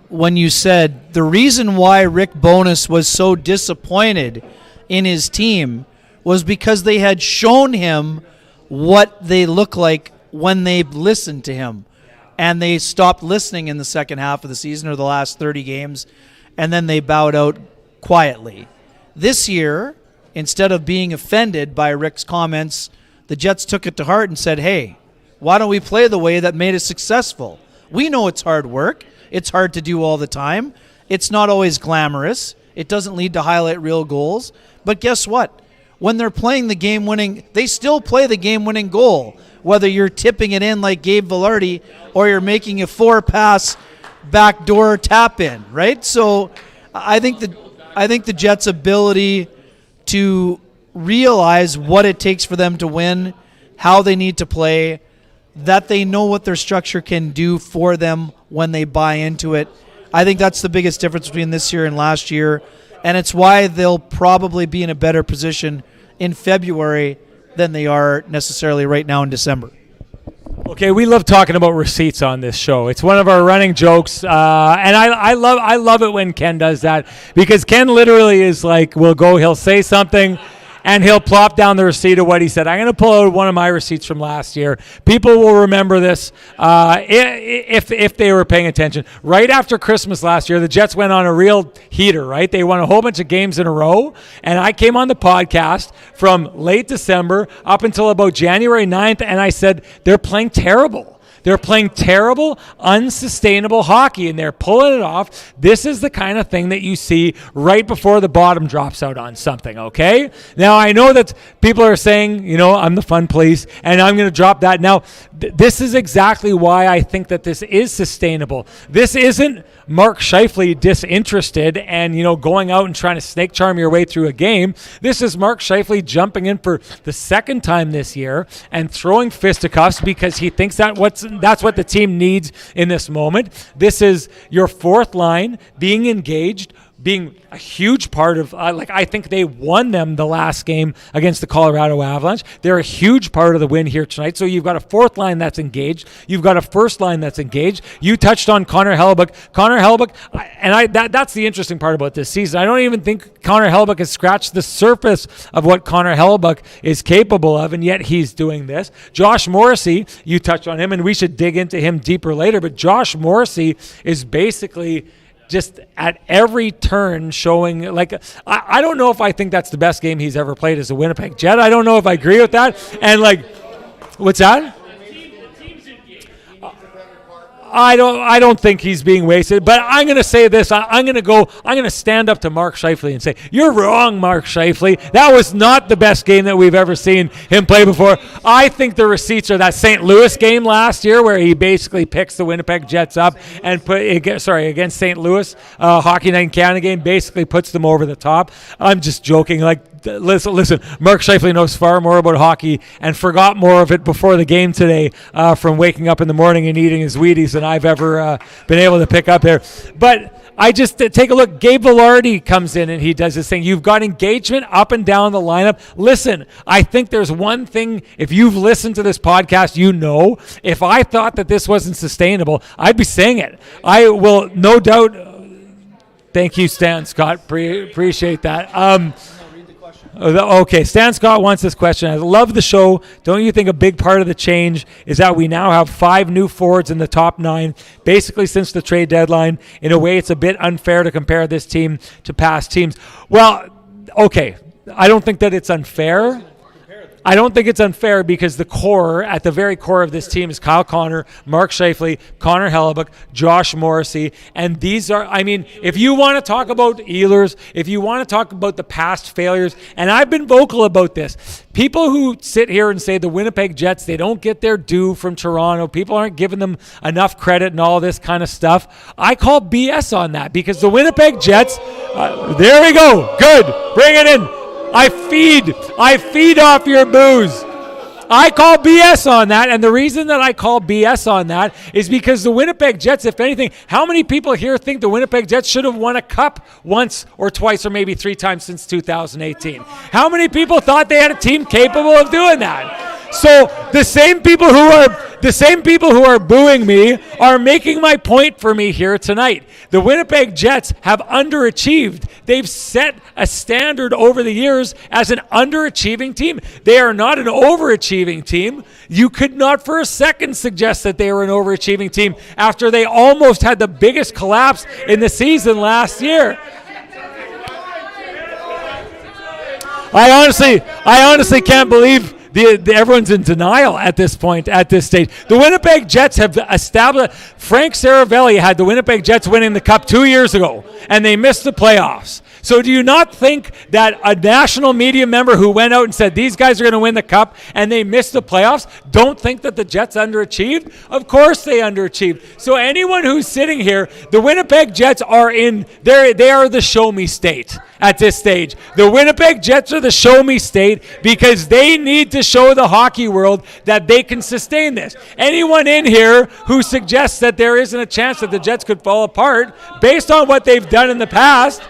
when you said the reason why Rick Bowness was so disappointed in his team was because they had shown him what they look like when they listened to him. And they stopped listening in the second half of the season or the last 30 games, and then they bowed out quietly. This year, instead of being offended by Rick's comments, the Jets took it to heart and said, hey, why don't we play the way that made us successful? We know it's hard work. It's hard to do all the time. It's not always glamorous. It doesn't lead to highlight reel goals. But guess what? When they're playing the game-winning, they still play the game-winning goal, whether you're tipping it in like Gabe Vilardi or you're making a 4-pass backdoor tap-in, right? So I think the Jets' ability to realize what it takes for them to win, how they need to play, that they know what their structure can do for them when they buy into it. I think that's the biggest difference between this year and last year. And it's why they'll probably be in a better position in February than they are necessarily right now in December. Okay, we love talking about receipts on this show. It's one of our running jokes, and I love it when Ken does that, because Ken literally is like, he'll say something, and he'll plop down the receipt of what he said. I'm going to pull out one of my receipts from last year. People will remember this if they were paying attention. Right after Christmas last year, the Jets went on a real heater, right? They won a whole bunch of games in a row, and I came on the podcast from late December up until about January 9th, and I said, they're playing terrible. They're playing terrible, unsustainable hockey, and they're pulling it off. This is the kind of thing that you see right before the bottom drops out on something, okay? Now, I know that people are saying, I'm the fun police, and I'm going to drop that. Now, this is exactly why I think that this is sustainable. This isn't Mark Scheifele disinterested and, going out and trying to snake charm your way through a game. This is Mark Scheifele jumping in for the second time this year and throwing fisticuffs because he thinks that's what the team needs in this moment. This is your fourth line being engaged, being a huge part of, I think they won them the last game against the Colorado Avalanche. They're a huge part of the win here tonight. So you've got a fourth line that's engaged. You've got a first line that's engaged. You touched on Connor Hellebuyck. That's the interesting part about this season. I don't even think Connor Hellebuyck has scratched the surface of what Connor Hellebuyck is capable of, and yet he's doing this. Josh Morrissey, you touched on him, and we should dig into him deeper later, but Josh Morrissey is basically just at every turn showing, I don't know if I think that's the best game he's ever played as a Winnipeg Jet. I don't know if I agree with that. And what's that? I don't think he's being wasted, but I'm going to say this. I'm going to stand up to Mark Scheifele and say, you're wrong, Mark Scheifele. That was not the best game that we've ever seen him play before. I think the receipts are that St. Louis game last year where he basically picks the Winnipeg Jets up and against St. Louis, Hockey Night in Canada game, basically puts them over the top. I'm just joking. Listen, Mark Scheifele knows far more about hockey and forgot more of it before the game today from waking up in the morning and eating his Wheaties than I've ever been able to pick up there. But I just take a look. Gabe Vilardi comes in and he does this thing. You've got engagement up and down the lineup. Listen, I think there's one thing, if you've listened to this podcast, if I thought that this wasn't sustainable, I'd be saying it. I will no doubt Thank you, Stan Scott. Appreciate that. Okay, Stan Scott wants this question. I love the show. Don't you think a big part of the change is that we now have 5 new forwards in the top 9, basically since the trade deadline? In a way, it's a bit unfair to compare this team to past teams. Well, okay, I don't think that it's unfair. I don't think it's unfair because the core, at the very core of this team is Kyle Connor, Mark Scheifele, Connor Hellebuyck, Josh Morrissey. And these are, I mean, if you want to talk about Ehlers, if you want to talk about the past failures, and I've been vocal about this, people who sit here and say the Winnipeg Jets, they don't get their due from Toronto, people aren't giving them enough credit and all this kind of stuff, I call BS on that because the Winnipeg Jets, there we go, good, bring it in. I feed off your booze. I call BS on that, and the reason that I call BS on that is because the Winnipeg Jets, if anything, how many people here think the Winnipeg Jets should have won a cup once or twice or maybe 3 times since 2018? How many people thought they had a team capable of doing that? So the same people who are booing me are making my point for me here tonight. The Winnipeg Jets have underachieved. They've set a standard over the years as an underachieving team. They are not an overachieving team. You could not for a second suggest that they were an overachieving team after they almost had the biggest collapse in the season last year. I honestly can't believe everyone's in denial at this point, at this stage. The Winnipeg Jets have established. Frank Saravelli had the Winnipeg Jets winning the Cup 2 years ago, and they missed the playoffs. So do you not think that a national media member who went out and said these guys are going to win the Cup and they missed the playoffs don't think that the Jets underachieved? Of course they underachieved. So anyone who's sitting here, the Winnipeg Jets are they are the show me state at this stage. The Winnipeg Jets are the show me state because they need to show the hockey world that they can sustain this. Anyone in here who suggests that there isn't a chance that the Jets could fall apart based on what they've done in the past,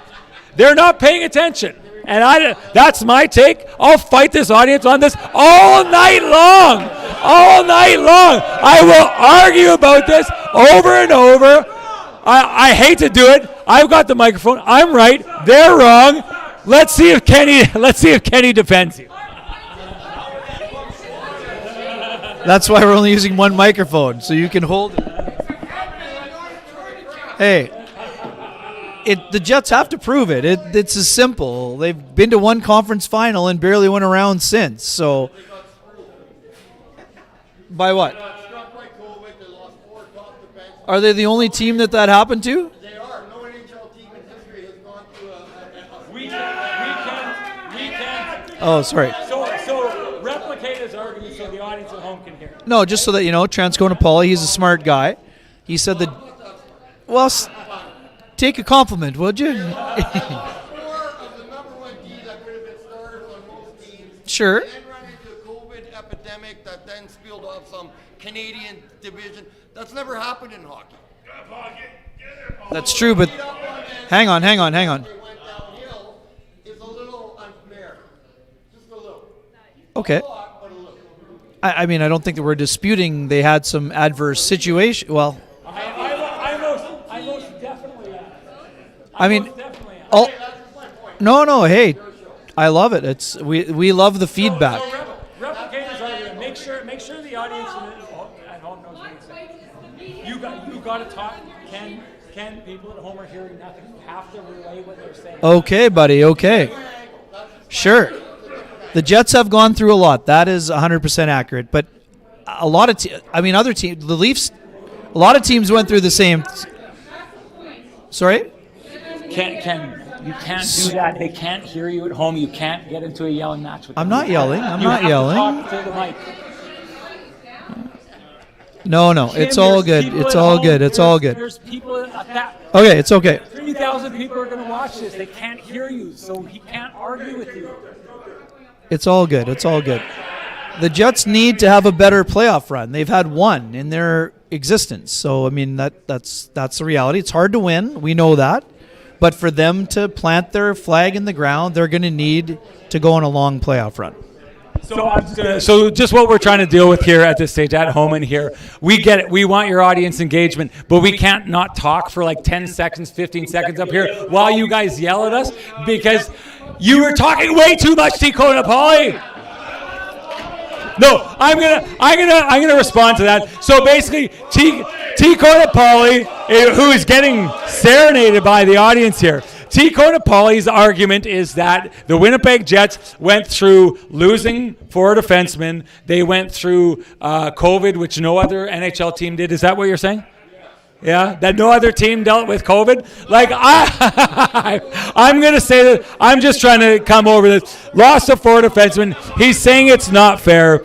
they're not paying attention. And that's my take. I'll fight this audience on this all night long. All night long. I will argue about this over and over. I hate to do it. I've got the microphone. I'm right. They're wrong. Let's see if Kenny defends you. That's why we're only using one microphone, so you can hold it. Hey. The Jets have to prove it. It's as simple. They've been to one conference final and barely went around since. So, by what? Are they the only team that happened to? They are. No NHL team in history has gone through a We can. Oh, sorry. So replicate his argument so the audience at home can hear. No, just so that you know, Transcona Paulie, he's a smart guy. He said that. Well. Take a compliment, would you? Four of the number one teams that could have been starters on most teams. Sure. And then run into a COVID epidemic that then spilled off some Canadian division. That's never happened in hockey. That's true, but hang on. They went downhill is a little unfair. Just a little. Okay. A lot, but a little. I mean, I don't think that we're disputing they had some adverse situation. Well, I most definitely am. I mean, all, no. Hey, I love it. It's we love the feedback. So replicate his argument. Make sure the audience at home knows what he's saying. You got to talk. Ken, people at home are hearing nothing. You have to relay what they're saying. Okay, buddy. Okay. Sure. The Jets have gone through a lot. That is 100% accurate. But a lot of other teams, the Leafs, a lot of teams went through the same. Sorry? Ken, you can't do that. They can't hear you at home. You can't get into a yelling match with them. I'm not yelling. I'm you not have yelling. To talk to the mic. No. It's all good. It's all good. It's all good. There's people at that. Okay, it's okay. 3,000 people are going to watch this. They can't hear you, so he can't argue with you. It's all good. It's all good. The Jets need to have a better playoff run. They've had one in their existence. So, I mean, that's the reality. It's hard to win. We know that. But for them to plant their flag in the ground, they're going to need to go on a long playoff run. So just what we're trying to deal with here at this stage, at home and here, we get it. We want your audience engagement, but we can't not talk for like 10 seconds, 15 seconds up here while you guys yell at us because you were talking way too much, Tico Napoli. No, I'm gonna respond to that. So basically, Tico Napoli, who is getting serenaded by the audience here. Tico Napoli's argument is that the Winnipeg Jets went through losing 4 defensemen. They went through COVID, which no other NHL team did. Is that what you're saying? Yeah, that no other team dealt with COVID. Like I'm gonna say that I'm just trying to come over this. Lost of 4 defensemen. He's saying it's not fair.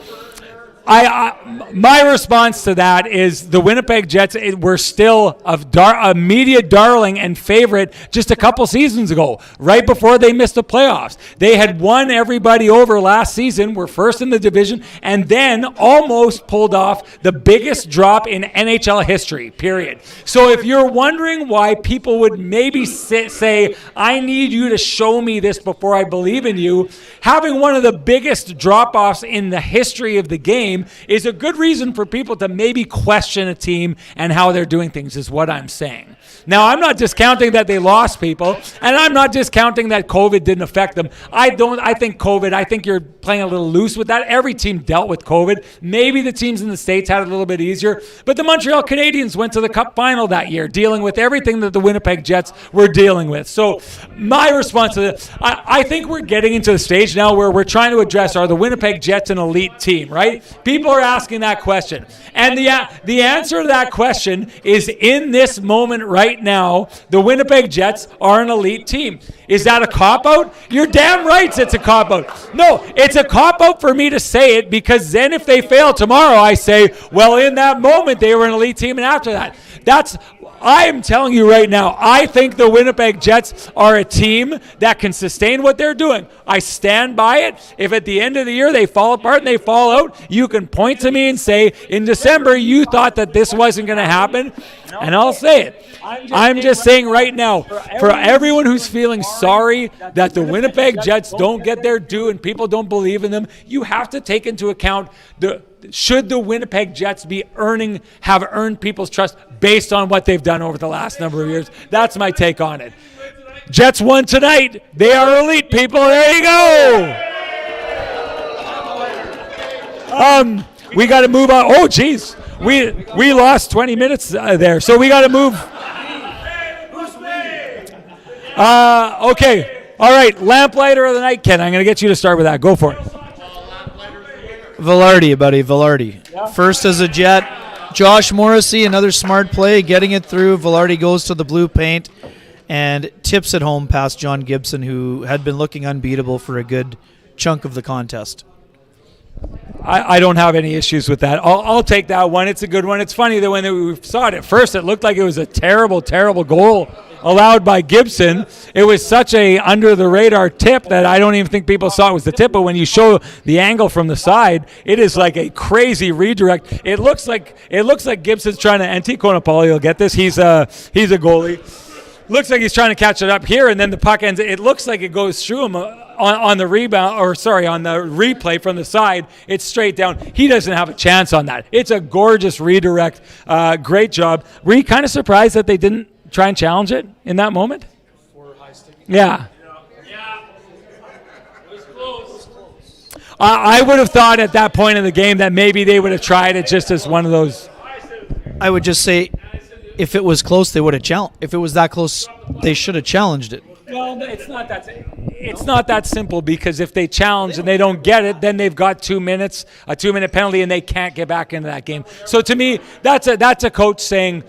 My response to that is the Winnipeg Jets were still a media darling and favorite just a couple seasons ago, right before they missed the playoffs. They had won everybody over last season, were first in the division, and then almost pulled off the biggest drop in NHL history, period. So if you're wondering why people would maybe say, I need you to show me this before I believe in you, having one of the biggest drop-offs in the history of the game is a good reason for people to maybe question a team and how they're doing things, is what I'm saying. Now, I'm not discounting that they lost people, and I'm not discounting that COVID didn't affect them. I think you're playing a little loose with that. Every team dealt with COVID. Maybe the teams in the States had it a little bit easier, but the Montreal Canadiens went to the Cup final that year, dealing with everything that the Winnipeg Jets were dealing with. So my response to this, I think we're getting into the stage now where we're trying to address, are the Winnipeg Jets an elite team, right? People are asking that question. And the answer to that question is, in this moment right now, the Winnipeg Jets are an elite team. Is that a cop-out? You're damn right it's a cop-out. No, it's a cop-out for me to say it, because then if they fail tomorrow, I say, well, in that moment, they were an elite team, and after that. I am telling you right now, I think the Winnipeg Jets are a team that can sustain what they're doing. I stand by it. If at the end of the year they fall apart and they fall out, you can point to me and say, in December, you thought that this wasn't going to happen, and I'll say it. I'm just saying right now, for everyone who's feeling sorry that the Winnipeg Jets don't get their due and people don't believe in them, you have to take into account should the Winnipeg Jets have earned people's trust based on what they've done over the last number of years. That's my take on it. Jets won tonight. They are elite, people. There you go. We got to move on. Oh, geez. We lost 20 minutes there, so we got to move. Okay. All right. Lamplighter of the night, Ken. I'm going to get you to start with that. Go for it. Vilardi, buddy, Vilardi. Yeah. First as a Jet. Josh Morrissey, another smart play, getting it through. Vilardi goes to the blue paint and tips it home past John Gibson, who had been looking unbeatable for a good chunk of the contest. I don't have any issues with that. I'll take that one. It's a good one. It's funny that when we saw it at first, it looked like it was a terrible, terrible goal allowed by Gibson. It was such a under-the-radar tip that I don't even think people saw it was the tip. But when you show the angle from the side, it is like a crazy redirect. It looks like Gibson's trying to. And Tico Napoli will get this. He's a goalie. Looks like he's trying to catch it up here, and then the puck ends. It looks like it goes through him on the rebound, on the replay from the side. It's straight down. He doesn't have a chance on that. It's a gorgeous redirect. Great job. Were you kind of surprised that they didn't try and challenge it in that moment? For high stick. Yeah. It was close. I would have thought at that point in the game that maybe they would have tried it just as one of those. I would just say, if it was close, they would have challenged. If it was that close, they should have challenged it. Well, it's not that simple, because if they challenge and they don't get it, then they've got 2 minutes, a 2-minute penalty, and they can't get back into that game. So to me, that's a coach saying,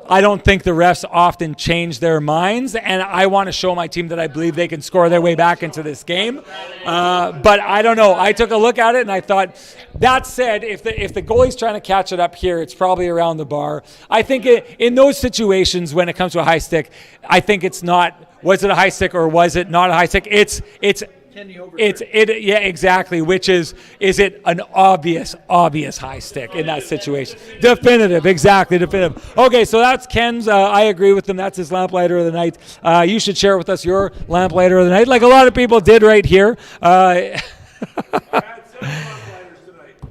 I don't think the refs often change their minds, and I want to show my team that I believe they can score their way back into this game. But I don't know. I took a look at it, and I thought, that said, if the goalie's trying to catch it up here, it's probably around the bar. I think in those situations when it comes to a high stick, I think it's not, was it a high stick or was it not a high stick? Yeah, exactly. Which is it an obvious high stick in that situation? Definitive, exactly, definitive. Okay, so that's Ken's. I agree with him. That's his lamplighter of the night. You should share with us your lamplighter of the night, like a lot of people did right here.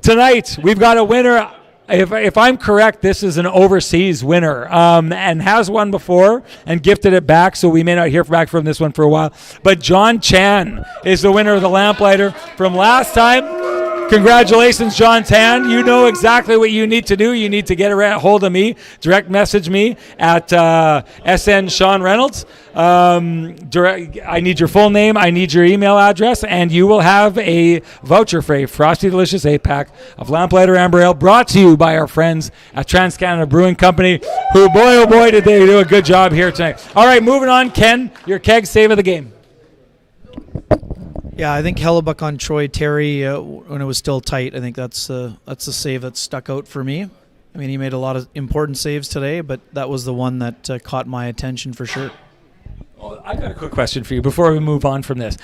tonight we've got a winner. If I'm correct, this is an overseas winner and has won before and gifted it back, so we may not hear back from this one for a while. But John Chan is the winner of the Lamplighter from last time. Congratulations, John Tan. You know exactly what you need to do. You need to get a hold of me. Direct message me at SN Sean Reynolds. I need your full name. I need your email address, and you will have a voucher for a Frosty Delicious 8-pack of Lamplighter Amber Ale, brought to you by our friends at Trans-Canada Brewing Company, who, boy, oh boy, did they do a good job here tonight. All right, moving on. Ken, your keg save of the game. Yeah, I think Hellebuyck on Troy Terry when it was still tight. I think that's the save that stuck out for me. I mean, he made a lot of important saves today, but that was the one that caught my attention for sure. Oh, I got a quick question for you before we move on from this.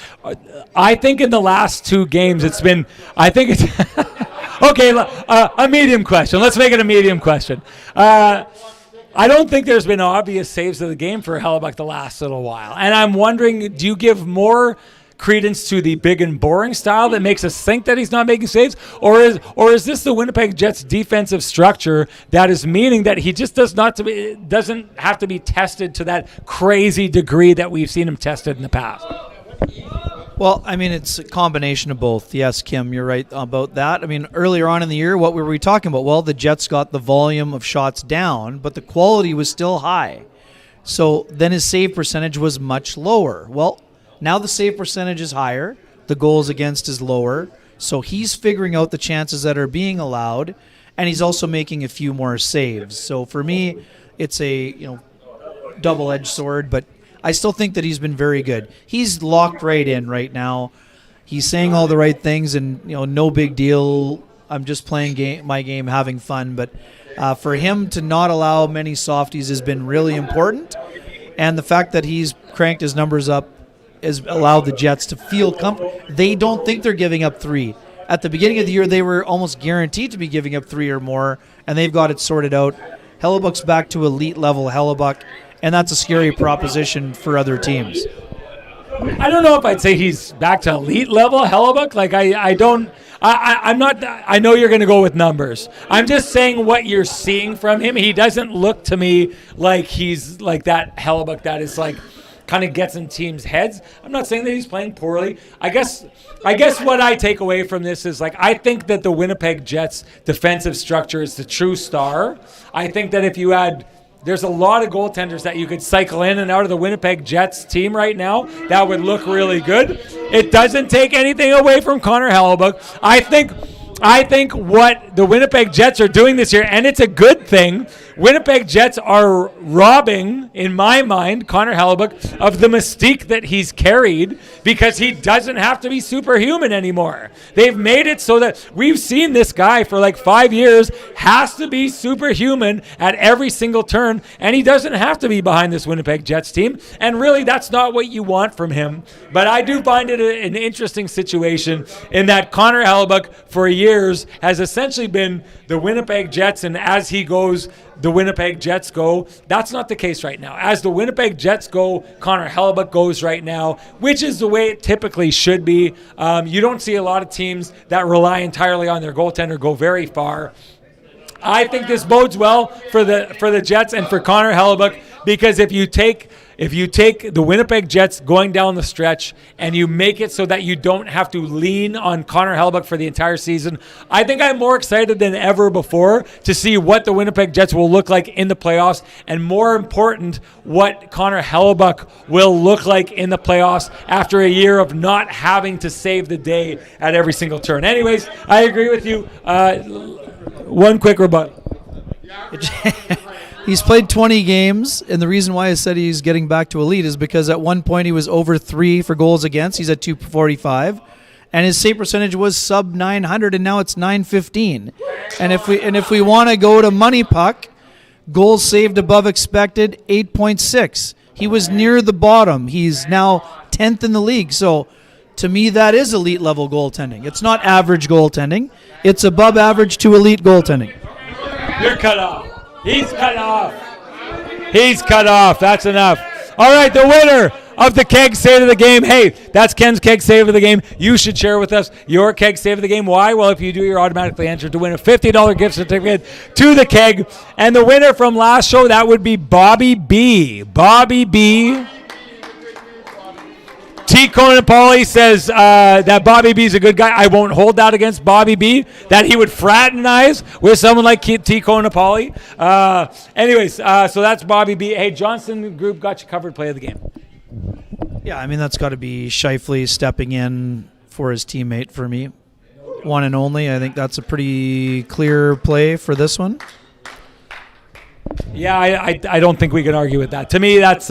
I think in the last 2 games it's been, I think it's, okay, a medium question. Let's make it a medium question. I don't think there's been obvious saves of the game for Hellebuyck the last little while. And I'm wondering, do you give more credence to the big and boring style that makes us think that he's not making saves, or is this the Winnipeg Jets defensive structure that is meaning that he just doesn't have to be tested to that crazy degree that we've seen him tested in the past? Well, I mean, it's a combination of both. Yes, Kim, you're right about that. I mean, earlier on in the year, what were we talking about? Well, the Jets got the volume of shots down, but the quality was still high. So then his save percentage was much lower. Well, now the save percentage is higher, the goals against is lower, so he's figuring out the chances that are being allowed, and he's also making a few more saves. So for me, it's a double-edged sword, but I still think that he's been very good. He's locked right in right now. He's saying all the right things, and no big deal. I'm just playing my game, having fun. But for him to not allow many softies has been really important, and the fact that he's cranked his numbers up has allowed the Jets to feel comfortable. They don't think they're giving up 3. At the beginning of the year, they were almost guaranteed to be giving up 3 or more, and they've got it sorted out. Hellebuyck's back to elite level Hellebuyck, and that's a scary proposition for other teams. I don't know if I'd say he's back to elite level Hellebuyck. Like I'm not. I know you're going to go with numbers. I'm just saying what you're seeing from him. He doesn't look to me like he's like that Hellebuyck that is like kind of gets in teams' heads. I'm not saying that he's playing poorly. I guess what I take away from this is I think that the Winnipeg Jets defensive structure is the true star. I think that if you had, there's a lot of goaltenders that you could cycle in and out of the Winnipeg Jets team right now that would look really good. It doesn't take anything away from Connor Hellebuyck. I think what the Winnipeg Jets are doing this year, and it's a good thing, Winnipeg Jets are robbing, in my mind, Connor Hellebuyck of the mystique that he's carried because he doesn't have to be superhuman anymore. They've made it so that we've seen this guy for 5 years has to be superhuman at every single turn, and he doesn't have to be behind this Winnipeg Jets team. And really, that's not what you want from him. But I do find it an interesting situation in that Connor Hellebuyck for years has essentially been the Winnipeg Jets, and as he goes, the Winnipeg Jets go. That's not the case right now. As the Winnipeg Jets go, Connor Hellebuyck goes right now, which is the way it typically should be. You don't see a lot of teams that rely entirely on their goaltender go very far. I think this bodes well for the Jets and for Connor Hellebuyck, because if you take the Winnipeg Jets going down the stretch and you make it so that you don't have to lean on Connor Hellebuyck for the entire season, I think I'm more excited than ever before to see what the Winnipeg Jets will look like in the playoffs, and more important, what Connor Hellebuyck will look like in the playoffs after a year of not having to save the day at every single turn. Anyways, I agree with you. One quick rebuttal. He's played 20 games, and the reason why I said he's getting back to elite is because at one point he was over 3 for goals against. He's at 245, and his save percentage was sub 900, and now it's 915. And if we want to go to money puck, goals saved above expected 8.6. He was near the bottom. He's now 10th in the league. So to me, that is elite level goaltending. It's not average goaltending. It's above average to elite goaltending. You're cut off. He's cut off. He's cut off. That's enough. All right, the winner of the Keg Save of the Game. Hey, that's Ken's Keg Save of the Game. You should share with us your Keg Save of the Game. Why? Well, if you do, you're automatically entered to win a $50 gift certificate to the Keg. And the winner from last show, that would be Bobby B. Bobby B. T. Conan Pauly says that Bobby B is a good guy. I won't hold that against Bobby B, that he would fraternize with someone like T. Conan Pauly. So that's Bobby B. Hey, Johnson Group got you covered. Play of the game. Yeah, I mean, that's got to be Scheifele stepping in for his teammate for me. One and only. I think that's a pretty clear play for this one. Yeah, I don't think we can argue with that. To me, that's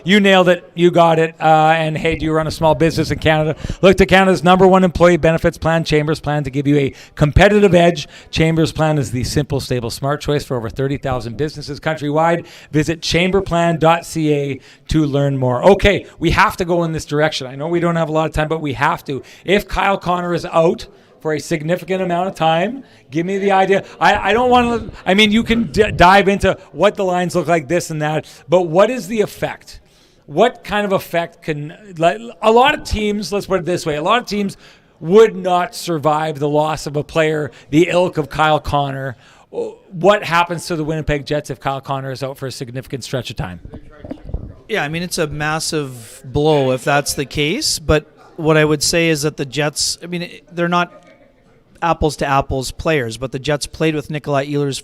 you nailed it. You got it. And hey, do you run a small business in Canada? Look to Canada's #1 employee benefits plan, Chambers Plan, to give you a competitive edge. Chambers Plan is the simple, stable, smart choice for over 30,000 businesses countrywide. Visit chamberplan.ca to learn more. Okay, we have to go in this direction. I know we don't have a lot of time, but we have to. If Kyle Connor is out for a significant amount of time, give me the idea. I don't want to, I mean, you can dive into what the lines look like, this and that, but what is the effect? What kind of effect can, a lot of teams, let's put it this way, a lot of teams would not survive the loss of a player the ilk of Kyle Connor. What happens to the Winnipeg Jets if Kyle Connor is out for a significant stretch of time? Yeah, I mean, it's a massive blow if that's the case, but what I would say is that the Jets, I mean, they're not apples to apples players, but the Jets played with Nikolai Ehlers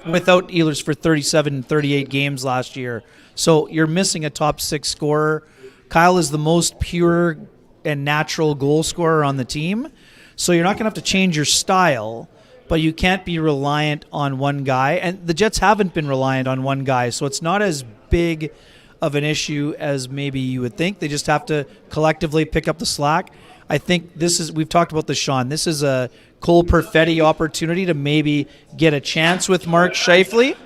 without Ehlers for 37, 38 games last year. So you're missing a top 6 scorer. Kyle is the most pure and natural goal scorer on the team. So you're not going to have to change your style, but you can't be reliant on one guy. And the Jets haven't been reliant on one guy, so it's not as big of an issue as maybe you would think. They just have to collectively pick up the slack. I think we've talked about this, Sean. This is a Cole Perfetti opportunity to maybe get a chance with Mark Scheifele.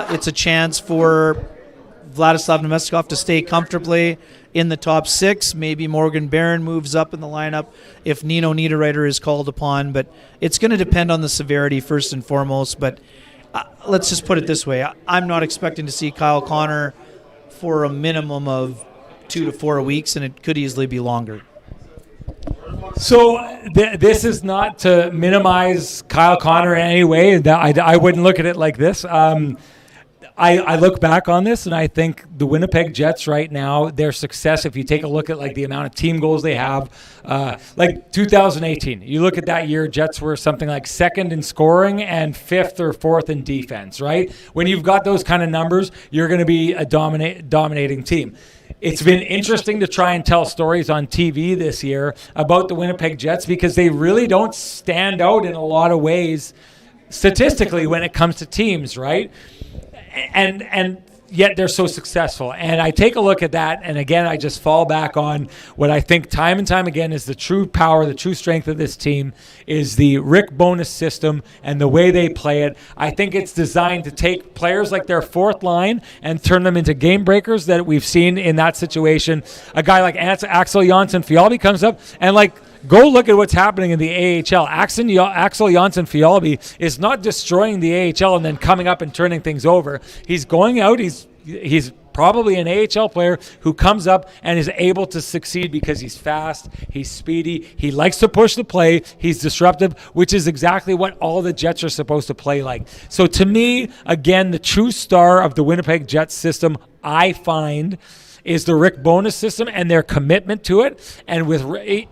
It's a chance for Vladislav Namestnikov to stay comfortably in the top 6. Maybe Morgan Barron moves up in the lineup if Nino Niederreiter is called upon. But it's going to depend on the severity first and foremost. But let's just put it this way. I'm not expecting to see Kyle Connor for a minimum of 2 to 4 weeks, and it could easily be longer. So this is not to minimize Kyle Connor in any way. I wouldn't look at it like this. I look back on this, and I think the Winnipeg Jets right now, their success, if you take a look at like the amount of team goals they have, like 2018, you look at that year, Jets were something like 2nd in scoring and 5th or 4th in defense, right? When you've got those kind of numbers, you're going to be a dominating team. It's been interesting to try and tell stories on TV this year about the Winnipeg Jets because they really don't stand out in a lot of ways statistically when it comes to teams, right? And yet they're so successful. And I take a look at that, and again, I just fall back on what I think time and time again is the true power, the true strength of this team is the Rick Bowness system and the way they play it. I think it's designed to take players like their fourth line and turn them into game breakers that we've seen in that situation. A guy like Axel Jonsson-Fjällby comes up and go look at what's happening in the AHL. Axel Jonsson-Fjällby is not destroying the AHL and then coming up and turning things over. He's going out. He's probably an AHL player who comes up and is able to succeed because he's fast, he's speedy, he likes to push the play, he's disruptive, which is exactly what all the Jets are supposed to play like. So to me, again, the true star of the Winnipeg Jets system, I find, is the Rick Bowness system and their commitment to it. And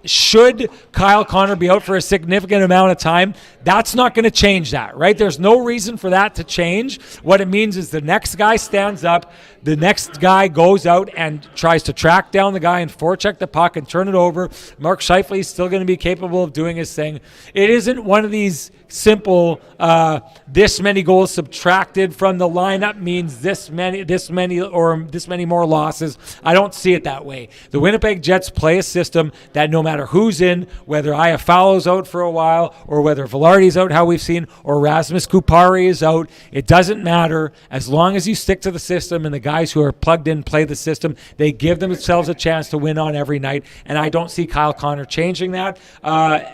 should Kyle Connor be out for a significant amount of time, that's not going to change that, right? There's no reason for that to change. What it means is the next guy stands up, the next guy goes out and tries to track down the guy and forecheck the puck and turn it over. Mark Scheifele is still going to be capable of doing his thing. It isn't one of these simple this many goals subtracted from the lineup means this many more losses. I don't see it that way. The Winnipeg Jets play a system that no matter who's in, whether Iafallo's out for a while or whether Vilardi's out, how we've seen, or Rasmus Kupari is out, it doesn't matter. As long as you stick to the system and the guys who are plugged in play the system, they give themselves a chance to win on every night, and I don't see Kyle Connor changing that.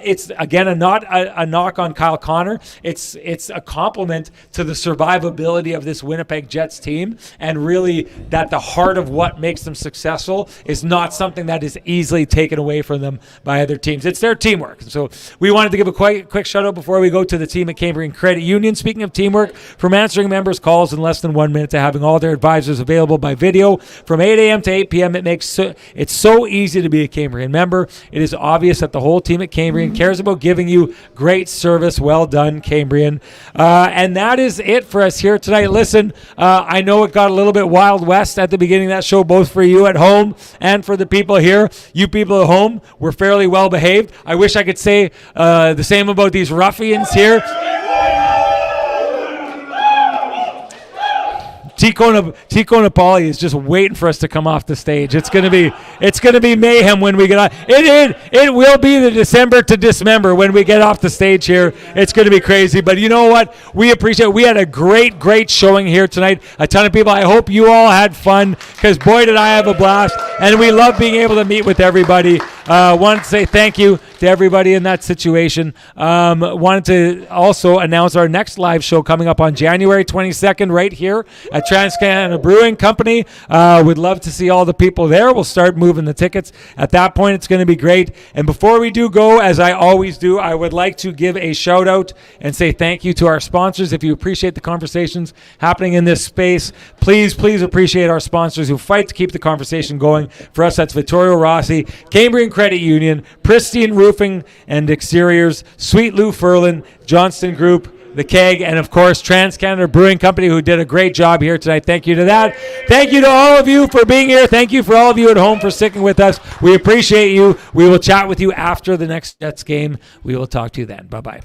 It's, again, not a knock on Kyle Connor. It's a compliment to the survivability of this Winnipeg Jets team, and really that the heart of what makes makes them successful is not something that is easily taken away from them by other teams. It's their teamwork. So we wanted to give a quick shout out before we go to the team at Cambrian Credit Union. Speaking of teamwork, from answering members' calls in less than 1 minute to having all their advisors available by video from 8 a.m. to 8 p.m., it's so easy to be a Cambrian member. It is obvious that the whole team at Cambrian cares about giving you great service. Well done, Cambrian. And that is it for us here tonight. Listen, I know it got a little bit Wild West at the beginning of that show, both for you at home and for the people here. You people at home were fairly well behaved. I wish I could say the same about these ruffians here. Tico Napoli is just waiting for us to come off the stage. It's gonna be mayhem when we get on. It will be the December to dismember when we get off the stage here. It's gonna be crazy. But you know what? We appreciate it. We had a great showing here tonight. A ton of people. I hope you all had fun, because boy did I have a blast. And we love being able to meet with everybody. Wanted to say thank you to everybody in that situation. Wanted to also announce our next live show coming up on January 22nd right here at Trans-Canada Brewing Company. Would love to see all the people there. We'll start moving the tickets. At that point, it's going to be great. And before we do go, as I always do, I would like to give a shout out and say thank you to our sponsors. If you appreciate the conversations happening in this space, please appreciate our sponsors who fight to keep the conversation going. For us, that's Vittorio Rossi, Cambrian Credit Union, Pristine Roofing and Exteriors, Sweet Lou Ferlin, Johnston Group, The Keg, and of course Trans-Canada Brewing Company, who did a great job here tonight. Thank you to that. Thank you to all of you for being here. Thank you for all of you at home for sticking with us. We appreciate you. We will chat with you after the next Jets game. We will talk to you then. Bye-bye.